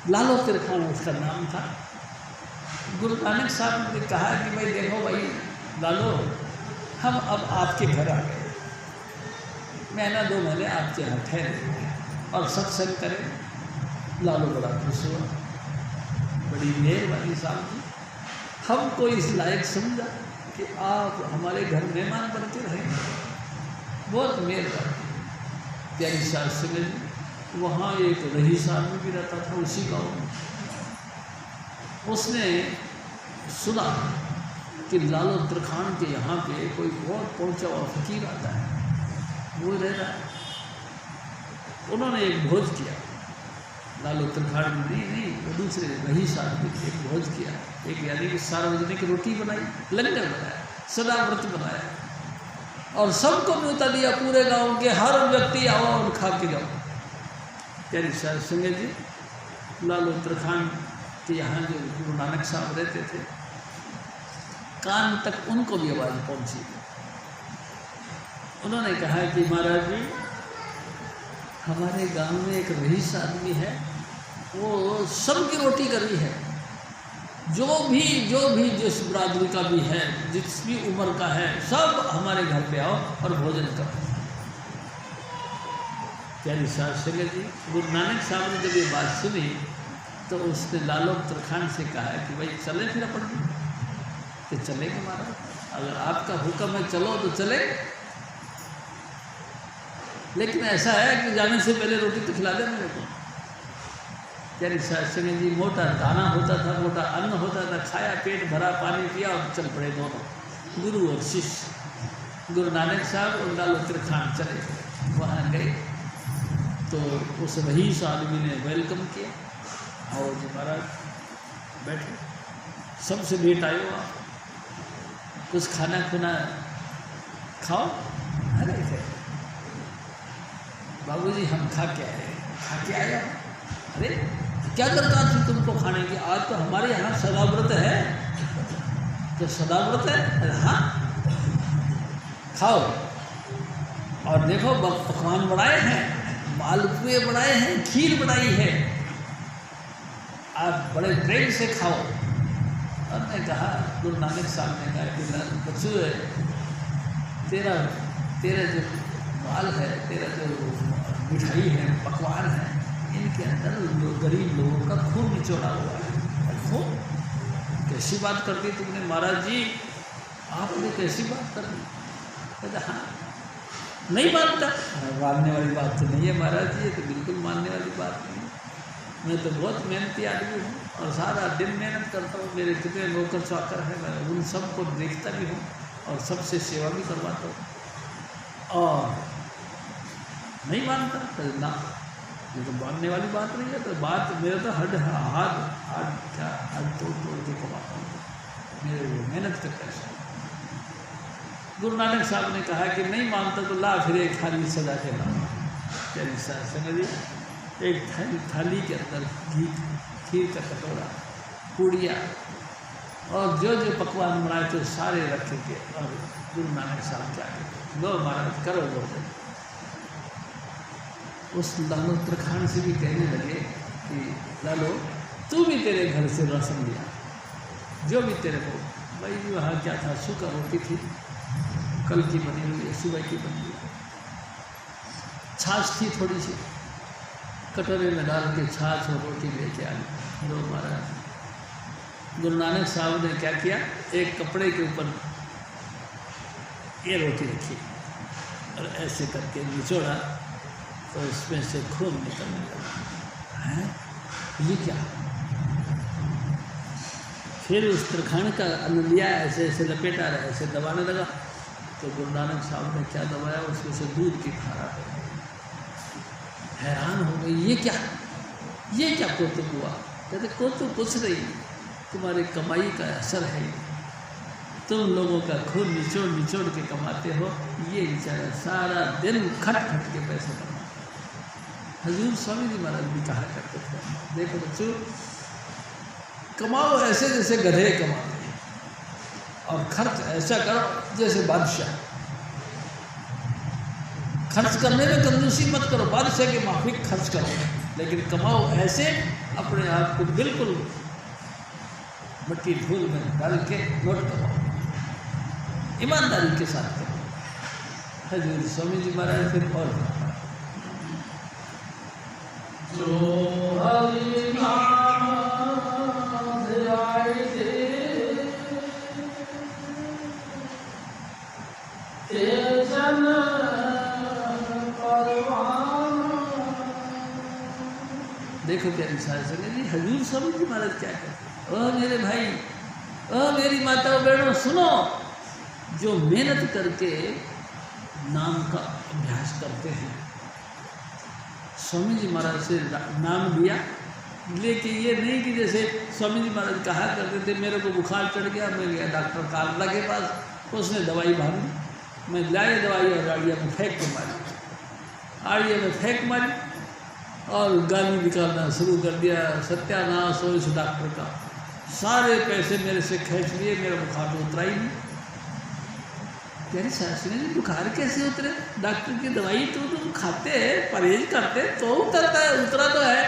लालो त्रिखान उसका नाम था। गुरु नानक साहब ने कहा कि भाई देखो भाई लालो, हम अब आपके घर आ गए, महीना 2 महीने आपके यहाँ ठहरे और सत्संग करें। लालू बड़ा खुश हुआ, बड़ी मेहरबानी साहब जी, हमको इस लायक समझा कि आप हमारे घर मेहमान बन के रहेंगे, बहुत मेहरबानी। प्यारी साहब से वहाँ एक रईस आदमी भी रहता था उसी गाँव में। उसने सुना कि लालू तरखान के यहाँ पे कोई बहुत पहुँचा हुआ फकीर आता है, वो रह रहा है। उन्होंने एक भोज किया, लालू तरखान नहीं वो दूसरे रईस आदमी ने एक भोज किया, एक यानी कि सार्वजनिक रोटी बनाई, लंगर बनाया, सदाव्रत बनाया और सबको न्योता दिया, पूरे गांव के हर व्यक्ति आओ और खा के जाओ। प्यारी साहब संगत जी, लालू तरखान के यहाँ जो गुरु नानक साहब रहते थे, कान तक उनको भी आवाज़ पहुँची। उन्होंने कहा कि महाराज जी, हमारे गांव में एक रईस आदमी है, वो सबकी रोटी कर रही है, जो भी जिस बरादरी का भी है, जिस भी उम्र का है, सब हमारे घर पे आओ और भोजन करो। प्यारी साहब संगत जी, गुरु नानक साहब ने जब ये बात सुनी तो उसने लालू तरखान से कहा कि भाई चले फिर अपन कि चलेंगे महाराज, अगर आपका हुक्म है चलो तो चले, लेकिन ऐसा है कि जाने से पहले रोटी तो खिला दे मेरे को। प्यारी साहब संगत जी, मोटा दाना होता था, मोटा अन्न होता था, खाया, पेट भरा, पानी पिया और चल पड़े दोनों, गुरु और शिष्य। गुरु नानक साहब और लालू तरखान चले, वहाँ गए तो उस रईस आदमी ने वेलकम किया, और जी महाराज बैठे, सबसे लेट आए हो आप, कुछ खाना खुना खाओ। अरे बाबूजी हम खा के आए। अरे क्या दरकार थी तुमको खाने की, आज तो हमारे यहाँ सदाव्रत है। तो सदाव्रत है? अरे हाँ खाओ, और देखो पकवान बनाए हैं, मालपुए बनाए हैं, खीर बनाई है, आप बड़े प्रेम से खाओ। और ने कहा, गुरु नानक साहब ने कहा कि बच्चू है, तेरा जो माल है, तेरा जो मिठाई है, पकवान है, इनके अंदर गरीब लोगों का खून निचोड़ा हुआ है। खून? कैसी बात कर दी तुमने महाराज जी, आपने कैसी बात कर दी? कहता हाँ, नहीं मानता। मानने वाली बात तो नहीं है महाराज जी, ये तो बिल्कुल मानने वाली बात नहीं है। मैं तो बहुत मेहनती आदमी हूँ और सारा दिन मेहनत करता हूँ, मेरे कितने नौकर चाकर हैं, मैं उन सबको देखता भी हूँ और सबसे सेवा भी करवाता हूँ, और नहीं मानता। तो ना, ये तो मानने वाली बात नहीं है। तो बात मेरा तो हाथ तोड़ के कमाता हूँ, मेरे मेहनत का पैसा। गुरु नानक साहब ने कहा कि नहीं मानता तो ला फिर एक थाली सजा के ला। प्यारी साहब समझिए, एक थाली के अंदर खीर का कटोरा, पूड़ियाँ और जो जो पकवान बनाए थे सारे रखेंगे, और गुरु नानक साहब के आगे लो महाराज करो भोजन। उस लालू तरखान से भी कहने लगे कि लालू तू भी तेरे घर से राशन लिया, जो भी तेरे को। भाई जी वहाँ क्या था, सूखा रोटी थी, कल की बनी हुई है, सुबह की बनी हुई, छाछ थी थोड़ी सी, कटोरे में डाल के छाछ और रोटी लेके आ गए। लो महाराज। गुरु नानक साहब ने क्या किया, एक कपड़े के ऊपर ये रोटी रखी और ऐसे करके निचोड़ा तो उसमें से खून निकलने लगा। हैं ये क्या? फिर उस तरखान का अन्न लिया, ऐसे ऐसे लपेटा रहा, ऐसे दबाने लगा। तो गुरु नानक साहब ने क्या दबाया, उसमें से दूध की धारा है। हैरान हो गई, ये क्या कौतुक हुआ? कहते कौतुक कुछ नहीं, तुम्हारी कमाई का असर है, तुम लोगों का खून निचोड़ निचोड़ के कमाते हो। ये बेचारा सारा दिन खट खट के पैसे कमाते। हजूर स्वामी जी महाराज भी कहा करते थे, देखो बच्चों, कमाओ ऐसे जैसे गधे कमाते हैं, और खर्च ऐसा करो जैसे बादशाह। खर्च करने में कंजूसी मत करो, बादशाह के माफिक खर्च करो, लेकिन कमाओ ऐसे अपने आप को बिल्कुल मिट्टी धूल में डाल के नोट कमाओ, ईमानदारी के साथ करो। हजूर स्वामी जी महाराज फिर और जो हरि नाम ध्याय दे ते जन परवाना। देखो क्या विचार सुने जी, हजूर स्वामी जी महाराज क्या कहते हैं, ओ मेरे भाई, ओ मेरी माता बहनों सुनो, जो मेहनत करके नाम का अभ्यास करते हैं, स्वामी जी महाराज से नाम लिया, लेकिन ये नहीं कि जैसे स्वामी जी महाराज कहा करते थे, मेरे को बुखार चढ़ गया, मैं गया डॉक्टर कालरा के पास, उसने दवाई भागी, मैं लाए दवाई और आड़िया में फेंक के मारी, आड़िया में फेंक मारी और गाली निकालना शुरू कर दिया, सत्यानाश हो इस डॉक्टर का, सारे पैसे मेरे से खींच लिए, मेरा बुखार तो उतरा ही नहीं। यानी शास्त्री जी बुखार कैसे उतरे, डॉक्टर की दवाई तो तुम खाते हैं, परहेज करते तो उतरता है, उतरा तो है,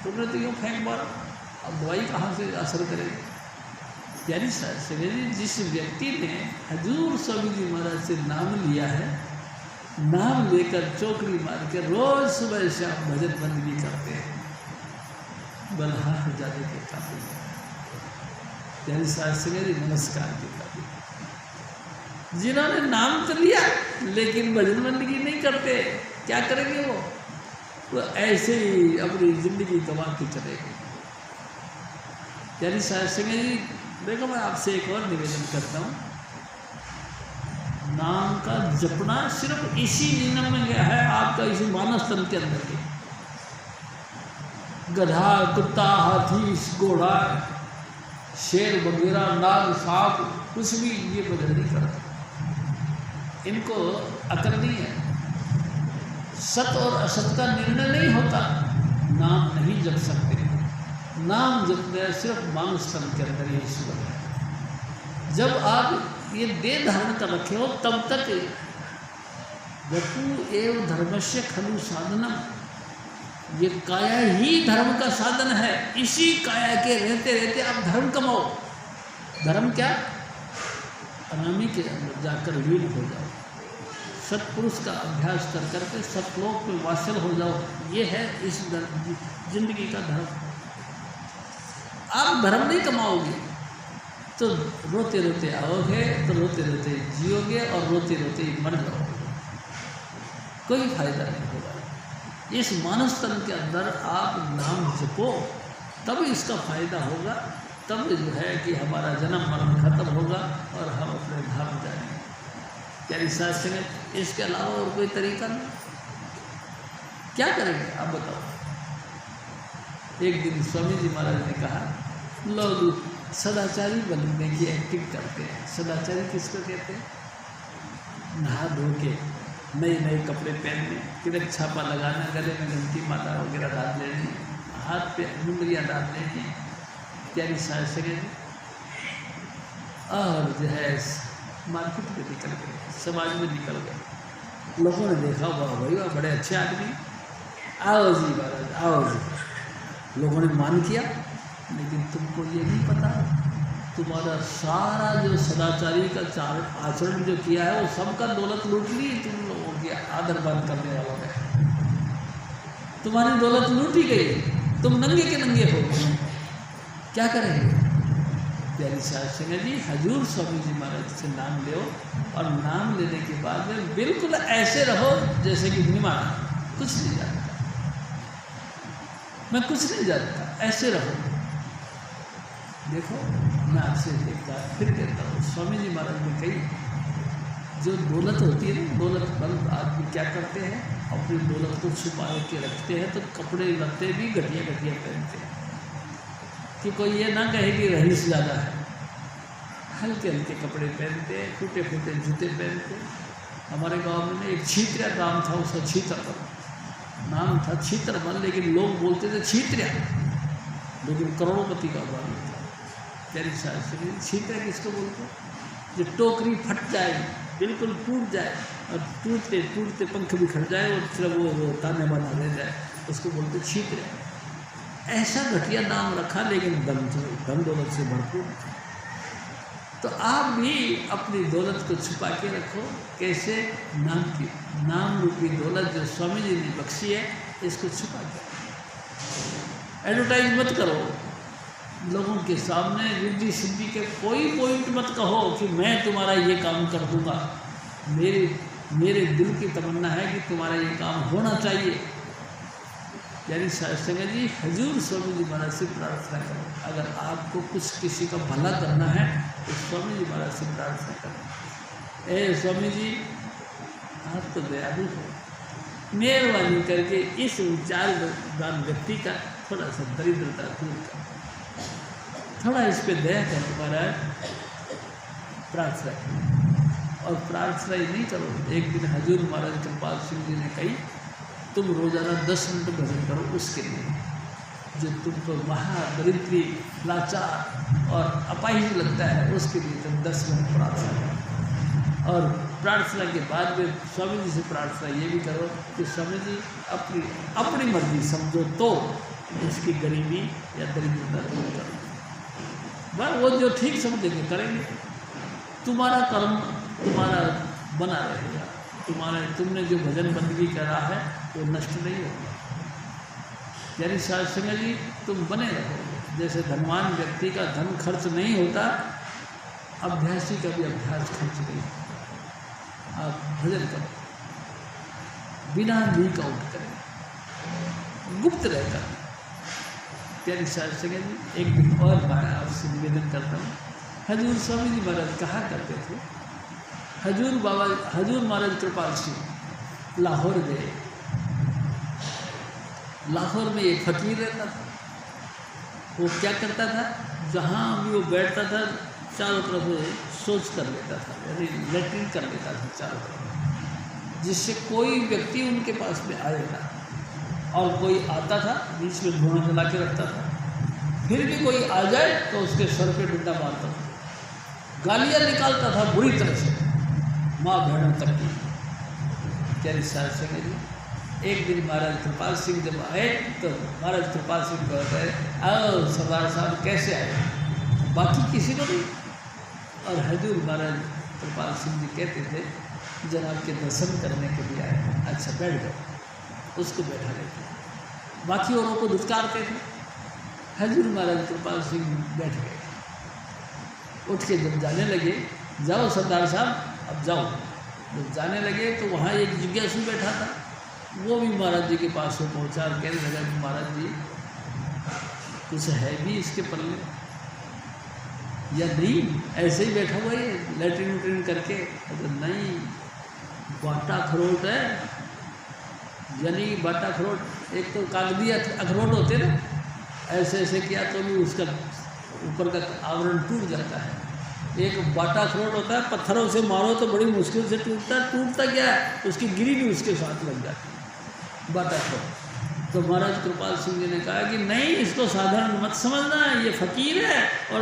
तुमने तो यूँ फेंक मारा, अब दवाई कहाँ से असर करेगी। यानी शास्त्री जी जिस व्यक्ति ने हजूर स्वामी जी महाराज से नाम लिया है, नाम लेकर चौकड़ी मार के रोज सुबह शाम भजन बंदगी करते हैं, बलहा जाने के काबिल, यानी शास्त्री जी नमस्कार के काबिल। जिन्होंने नाम तो लिया लेकिन भजन बंदगी नहीं करते, क्या करेंगे वो ऐसे ही अपनी जिंदगी गंवा के चलेंगे। यानी शास्त्री जी देखो, मैं आपसे एक और निवेदन करता हूँ, नाम का जपना सिर्फ इसी नियम में गया है, आपका इसी मानस तन के अंदर के, गधा कुत्ता हाथी घोड़ा शेर वगैरह नाग सांप कुछ भी ये भजन नहीं करते, इनको अकल नहीं है, सत और असत का निर्णय नहीं होता, नाम नहीं जप सकते, नाम जपते हैं सिर्फ मानस तन के अंदर ही ईश्वर है। जब आप ये देह धारण कर रखे हो तब तक वपु एव धर्मस्य खलु साधनम, ये काया ही धर्म का साधन है, इसी काया के रहते रहते आप धर्म कमाओ। धर्म क्या, अनामी के अंदर जाकर लीन हो जाओ, सत्पुरुष का अभ्यास कर करके सतलोक में वासल हो जाओ, ये है इस जिंदगी का धर्म। आप धर्म नहीं कमाओगे तो रोते रोते आओगे, तो रोते रोते जियोगे और रोते रोते मर जाओगे, कोई फायदा नहीं होगा। इस मानस तन के अंदर आप नाम जपो, तब इसका फायदा होगा, तब जो है कि हमारा जन्म मरण खत्म होगा और हम अपने धाम जाएंगे। क्या शास्त्र में इसके अलावा और कोई तरीका नहीं, क्या करेंगे आप बताओ। एक दिन स्वामी जी महाराज ने कहा, लोग सदाचारी बनने की एक्टिंग करते हैं। सदाचारी किसको कहते हैं, नहा धो के नए नए कपड़े पहनने, तिलक छापा लगाना, गले में घंटी माला वगैरह डाल लेनी, हाथ पे मुंदरियाँ डाल लेनी, इत्यादि सारे सगे, और जो है मार्केट में निकल गए, समाज में निकल गए। लोगों ने देखा, वाह भाई वाह, बड़े अच्छे आदमी, आओ जी महाराज आओ जी। लोगों ने मान किया, लेकिन तुमको ये नहीं पता, तुम्हारा सारा जो सदाचारी का आचरण जो किया है वो सबका दौलत लूट ली तुम लोगों की आदर बंद करने वालों ने। तुम्हारी दौलत लूटी गई, तुम नंगे के नंगे हो गए, क्या करेंगे। प्यारी शास्त्री जी, हजूर स्वामी जी महाराज से नाम लो, और नाम लेने के बाद में बिल्कुल ऐसे रहो जैसे कि निमान कुछ नहीं जानता, मैं कुछ नहीं जानता, ऐसे रहो। देखो, मैं आपसे एक बात फिर कहता हूँ, स्वामी जी महाराज ने कही, जो दौलत होती है ना, दौलतमंद आदमी क्या करते हैं, अपनी दौलत को छुपा के रखते हैं, तो कपड़े लत्ते भी घटिया घटिया पहनते हैं कि कोई ये ना कहे कि रईस ज़्यादा है। हल्के हल्के कपड़े पहनते, टूटे फूटे जूते पहनते। हमारे गांव में एक छीतरिया नाम था उसका, छीतर नाम था, छीतरमल, लेकिन लोग बोलते थे छीतरिया, लेकिन करोड़पति का मालिक था। तेरी शास्त्री छीतरिया किसको बोलते, जो टोकरी फट जाए, बिल्कुल टूट जाए, और टूटते टूटते पंख बिखर जाए और फिर वो ताने बना ले जाए, उसको बोलते छीतरिया। ऐसा घटिया नाम रखा, लेकिन धन दौलत से भरपूर। तो तो आप भी अपनी दौलत को छुपा के रखो। कैसे? नाम रूपी दौलत जो स्वामी जी ने बख्शी है, इसको छुपा के एडवर्टाइज मत करो लोगों के सामने। रिद्धि सिद्धि के कोई पॉइंट मत कहो कि मैं तुम्हारा ये काम कर दूंगा। मेरे दिल की तमन्ना है कि तुम्हारा ये काम होना चाहिए। यानी संगत जी, हजूर स्वामी जी महाराज से प्रार्थना करो। अगर आपको कुछ किसी का भला करना है तो स्वामी जी महाराज से प्रार्थना करो। ए स्वामी जी, आप तो दयालु हो, मेहरबानी करके इस विचारवान व्यक्ति का थोड़ा सा दरिद्रता दूर करो, थोड़ा इस पे दया करो महाराज। प्रार्थना करो। और प्रार्थना ही नहीं करो। एक दिन हजूर महाराज कृपाल सिंह जी ने कही, तुम रोज़ाना 10 मिनट भजन करो उसके लिए, जो तुमको महादरिद्री, लाचार और अपाहिज लगता है, उसके लिए तुम 10 मिनट प्रार्थना करो। और प्रार्थना के बाद में स्वामी जी से प्रार्थना ये भी करो कि स्वामी जी अपनी मर्जी समझो तो इसकी गरीबी या दरिद्रता दूर करो। बस वो जो ठीक समझेंगे करेंगे। तुम्हारा कर्म तुम्हारा बना रहेगा। तुमने जो भजन बंदगी करा है वो नष्ट नहीं होगा। यानी संगत जी, तुम बने रहो। जैसे धनवान व्यक्ति का धन खर्च नहीं होता, अभ्यासी का भी अभ्यास खर्च नहीं होता। आप भजन करो बिना लीक आउट करें, गुप्त रहकर। यानी संगत जी, एक दिन और मैं आपसे निवेदन करता हूँ। हजूर स्वामी जी महाराज कहा करते थे, हजूर महाराज कृपाल सिंह लाहौर गए। लाहौर में एक फकीर रहता था। वो क्या करता था, जहाँ भी वो बैठता था चारों तरफ सोच कर लेता था, यानी लेटरिन कर लेता था चारों तरफ, जिससे कोई व्यक्ति उनके पास में आए ना। और कोई आता था बीच में धुआं जला के रखता था, फिर भी कोई आ जाए तो उसके सर पे डंडा मारता था, गालियाँ निकालता था बुरी तरह से, माँ बहनों तक की। क्या संगत जी, एक दिन महाराज कृपाल सिंह जब आए तो महाराज कृपाल सिंह कहते हैं, आओ सरदार साहब कैसे आए, बाकी किसी को नहीं। और हजूर महाराज कृपाल सिंह जी कहते थे, जनाब के दर्शन करने के लिए आए। अच्छा बैठ जाओ। उसको बैठा लेते, बाकी औरों को दुत्कारते थे। हजूर महाराज कृपाल सिंह बैठ गए। उठ के जब जाने लगे, जाओ सरदार साहब अब जाओ। जब जाने लगे तो वहाँ एक जिज्ञासु बैठा था, वो भी महाराज जी के पास में पहुँचा और कहने लगा कि महाराज जी, कुछ है भी इसके पल्ले या नहीं, ऐसे ही बैठा हुआ है लेटरिन वेटरिन करके? तो नहीं, बाटा अखरोट है। यानी बाटा अखरोट, एक तो कागजी अखरोट होते ना, ऐसे ऐसे किया तो भी उसका ऊपर का आवरण टूट जाता है। एक बाटा अखरोट होता है, पत्थरों से मारो तो बड़ी मुश्किल से टूटता क्या है, उसकी गिरी भी उसके साथ लग जाती है, बाटा अखरोट। तो महाराज कृपाल सिंह जी ने कहा कि नहीं, इसको साधारण मत समझना, ये फकीर है और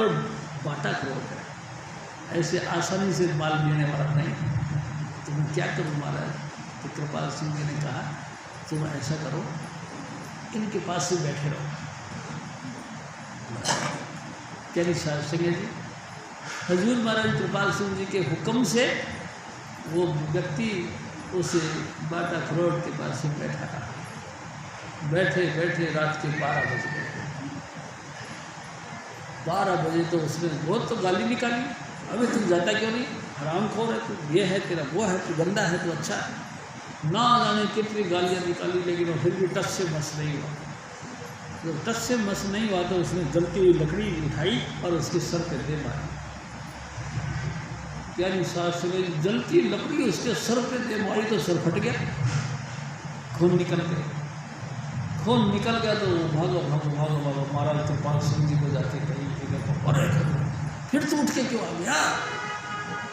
बाटा अखरोट है, ऐसे आसानी से माल लेने वाला नहीं। तो मैं क्या करूँ महाराज? तो कृपाल सिंह जी ने कहा, तुम ऐसा करो, इनके पास से बैठे रहो। क्या संगत जी, हजूर महाराज कृपाल सिंह जी के हुक्म से वो व्यक्ति उस बाटा अखरोट के पास से बैठा रहा। बैठे बैठे रात के 12 बज गए। 12 बजे तो उसने बहुत तो गाली निकाली, अबे तुम जाता क्यों नहीं, हरामखोर है तू, ये है तेरा, वो है तू, गंदा है तू, अच्छा है। ना जाने कितनी गालियाँ निकाली, लेकिन वो फिर भी टच से मस नहीं हुआ। जब टच से मस नहीं हुआ तो उसने जलती हुई लकड़ी उठाई और उसके सर पे दे मारी। यानी जलती लकड़ी उसके सर पे दे मारी तो सर फट गया, खून निकल गया। खून निकल गया तो भागो भागो भागो भागो महाराज कृपाल सिंह जी को जाके कहीं कि देखो, अरे फिर तू उठ के क्यों आ गया,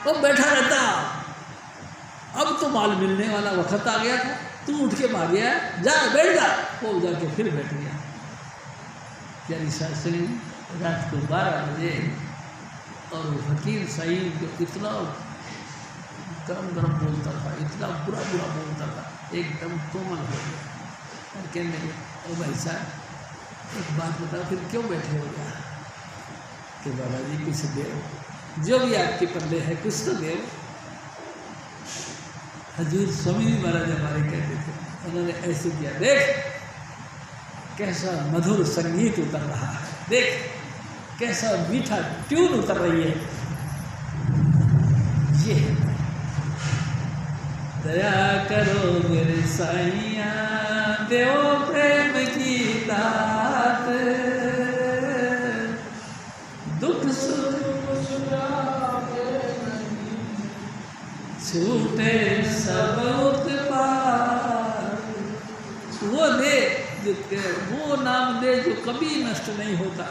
वो बैठा रहता, अब तो माल मिलने वाला वक्त आ गया था, तू उठ के भाग गया, जा बैठ जा। वो जाके फिर बैठ गया। यानी शास्त्री रात को 12 बजे, और फकीर साहिब जो इतना गरम गरम बोलता था, इतना बुरा बुरा बोलता था, एकदम कोमल हो गया। और कहने लगे, ओ भाई साहब एक बात बताओ, फिर क्यों बैठे हो गया? कि बाबा जी कुछ देर जो भी आपके पल्ले है कुछ तो दो। हजूर स्वामी जी महाराज हमारे कहते थे, उन्होंने ऐसे किया, देख कैसा मधुर संगीत उतर रहा है, देख कैसा मीठा ट्यून उतर रही है, ये दया करो मेरे साईया, देव प्रेम की दात, दुख सुख छूटे सब उत्पात। वो दे वो नाम दे जो कभी नष्ट नहीं होता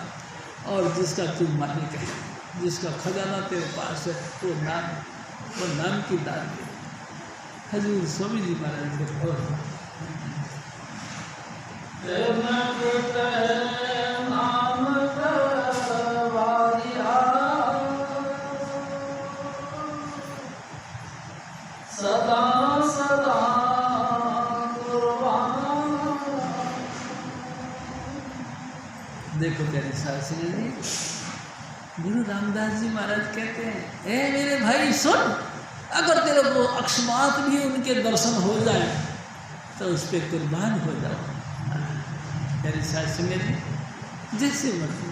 और जिसका तुम मालिक है, जिसका खजाना तेरे पास है, वो नाम की दात दे। हजूर स्वामी जी महाराज के सदा सदा देखो प्यारे शास्त्री जी, गुरु रामदास जी महाराज कहते हैं, ए मेरे भाई सुन, अगर तेरे को अकस्मात भी उनके दर्शन हो जाए तो उस पर कुर्बान हो जाओ। प्यारे शास्त्री जी, जैसे मर्जी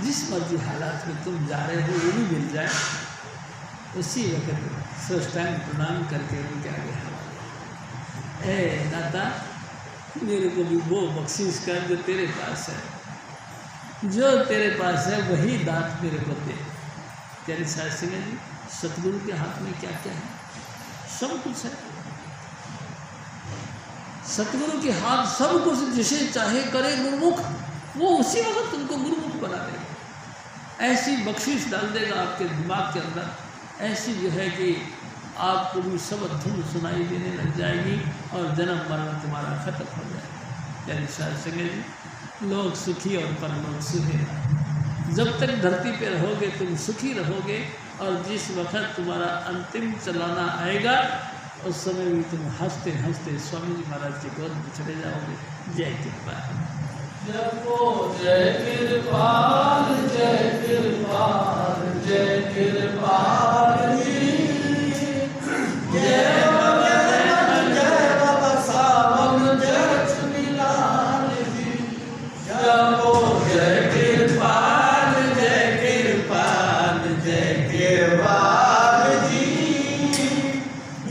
जिस मर्जी हालात में तुम जा रहे हो वो भी मिल जाए, उसी वक्त साष्टांग प्रणाम करके उनके आगे हाथ, ए दाता मेरे को भी वो बख्शीश कर जो तेरे पास है, जो तेरे पास है वही दात मेरे को दे। प्यारे शास्त्री जी, सतगुरु के हाथ में क्या क्या है? सब कुछ है। सतगुरु के हाथ सब कुछ, जिसे चाहे करे गुरुमुख, वो उसी वक्त तुमको गुरुमुख बना देगा। ऐसी बख्शीश डाल देगा आपके दिमाग के अंदर, ऐसी जो है कि आपको भी सब धुन सुनाई देने लग जाएगी और जन्म मरण तुम्हारा खत्म हो जाएगा। प्यारे शास्त्री जी, लोग सुखी और परलोक सुखी। जब तक धरती पे रहोगे तुम सुखी रहोगे, और जिस वक्त तुम्हारा अंतिम चलाना आएगा उस समय भी तुम हंसते हंसते स्वामी जी महाराज की गोद में चले जाओगे। जय कृपा। जय कृपाल जय कृपाल जय कृपाल जी, जय बाबा सावन जय चुनीलाल जी, जय कृपाल जय कृपाल जय कृपाल जी,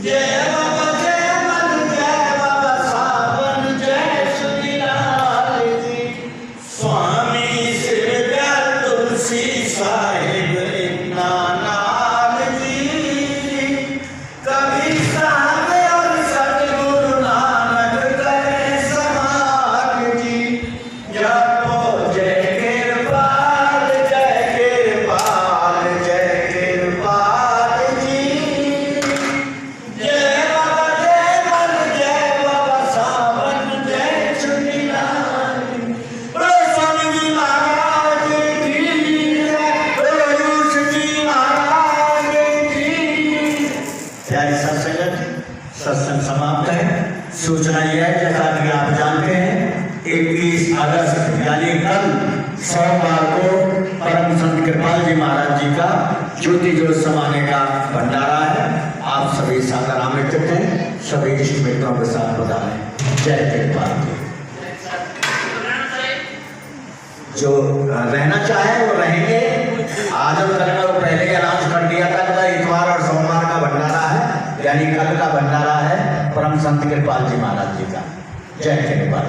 जय बाबा सावन जय चुनीलाल जी, स्वामी सिरदयाल तुलसी साहिब इन्ना नाम जी, कभी साहब और सतगुरु नानक करे समान जी, जपो जय कृपाल जय कृपाल जय कृपाल जी, जय बाबा सावन जय चुनीलाल जी। बोलो स्वामी जी महाराज की जय, बोलो यूश जी महाराज की। प्यारी सत्संगत, सत्संग समाप्त है। सूचना यह है, जैसा कि आप जानते हैं, 21 अगस्त यानी कल सोमवार को परम संत कृपाल जी महाराज जी का ज्योति ज्योत समाने का भंडारा है। आप सभी सादर आमंत्रित हैं, सभी इष्ट मित्रों के साथ बधाएं। जय कृपाल जी। जो रहना चाहे वो रहेंगे। आजमगढ़ में वो पहले ही अनाउंस कर दिया था कि इतवार और सोमवार का भंडारा है, यानी कल का भंडारा है परम संत कृपाल जी महाराज जी का। जय कृपाल।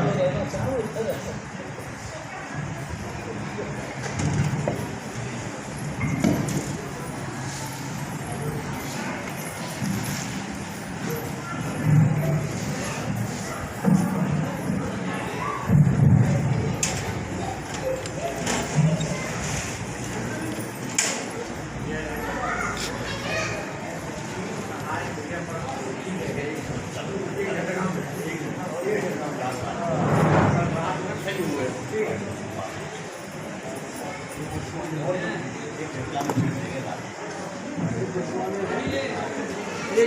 ये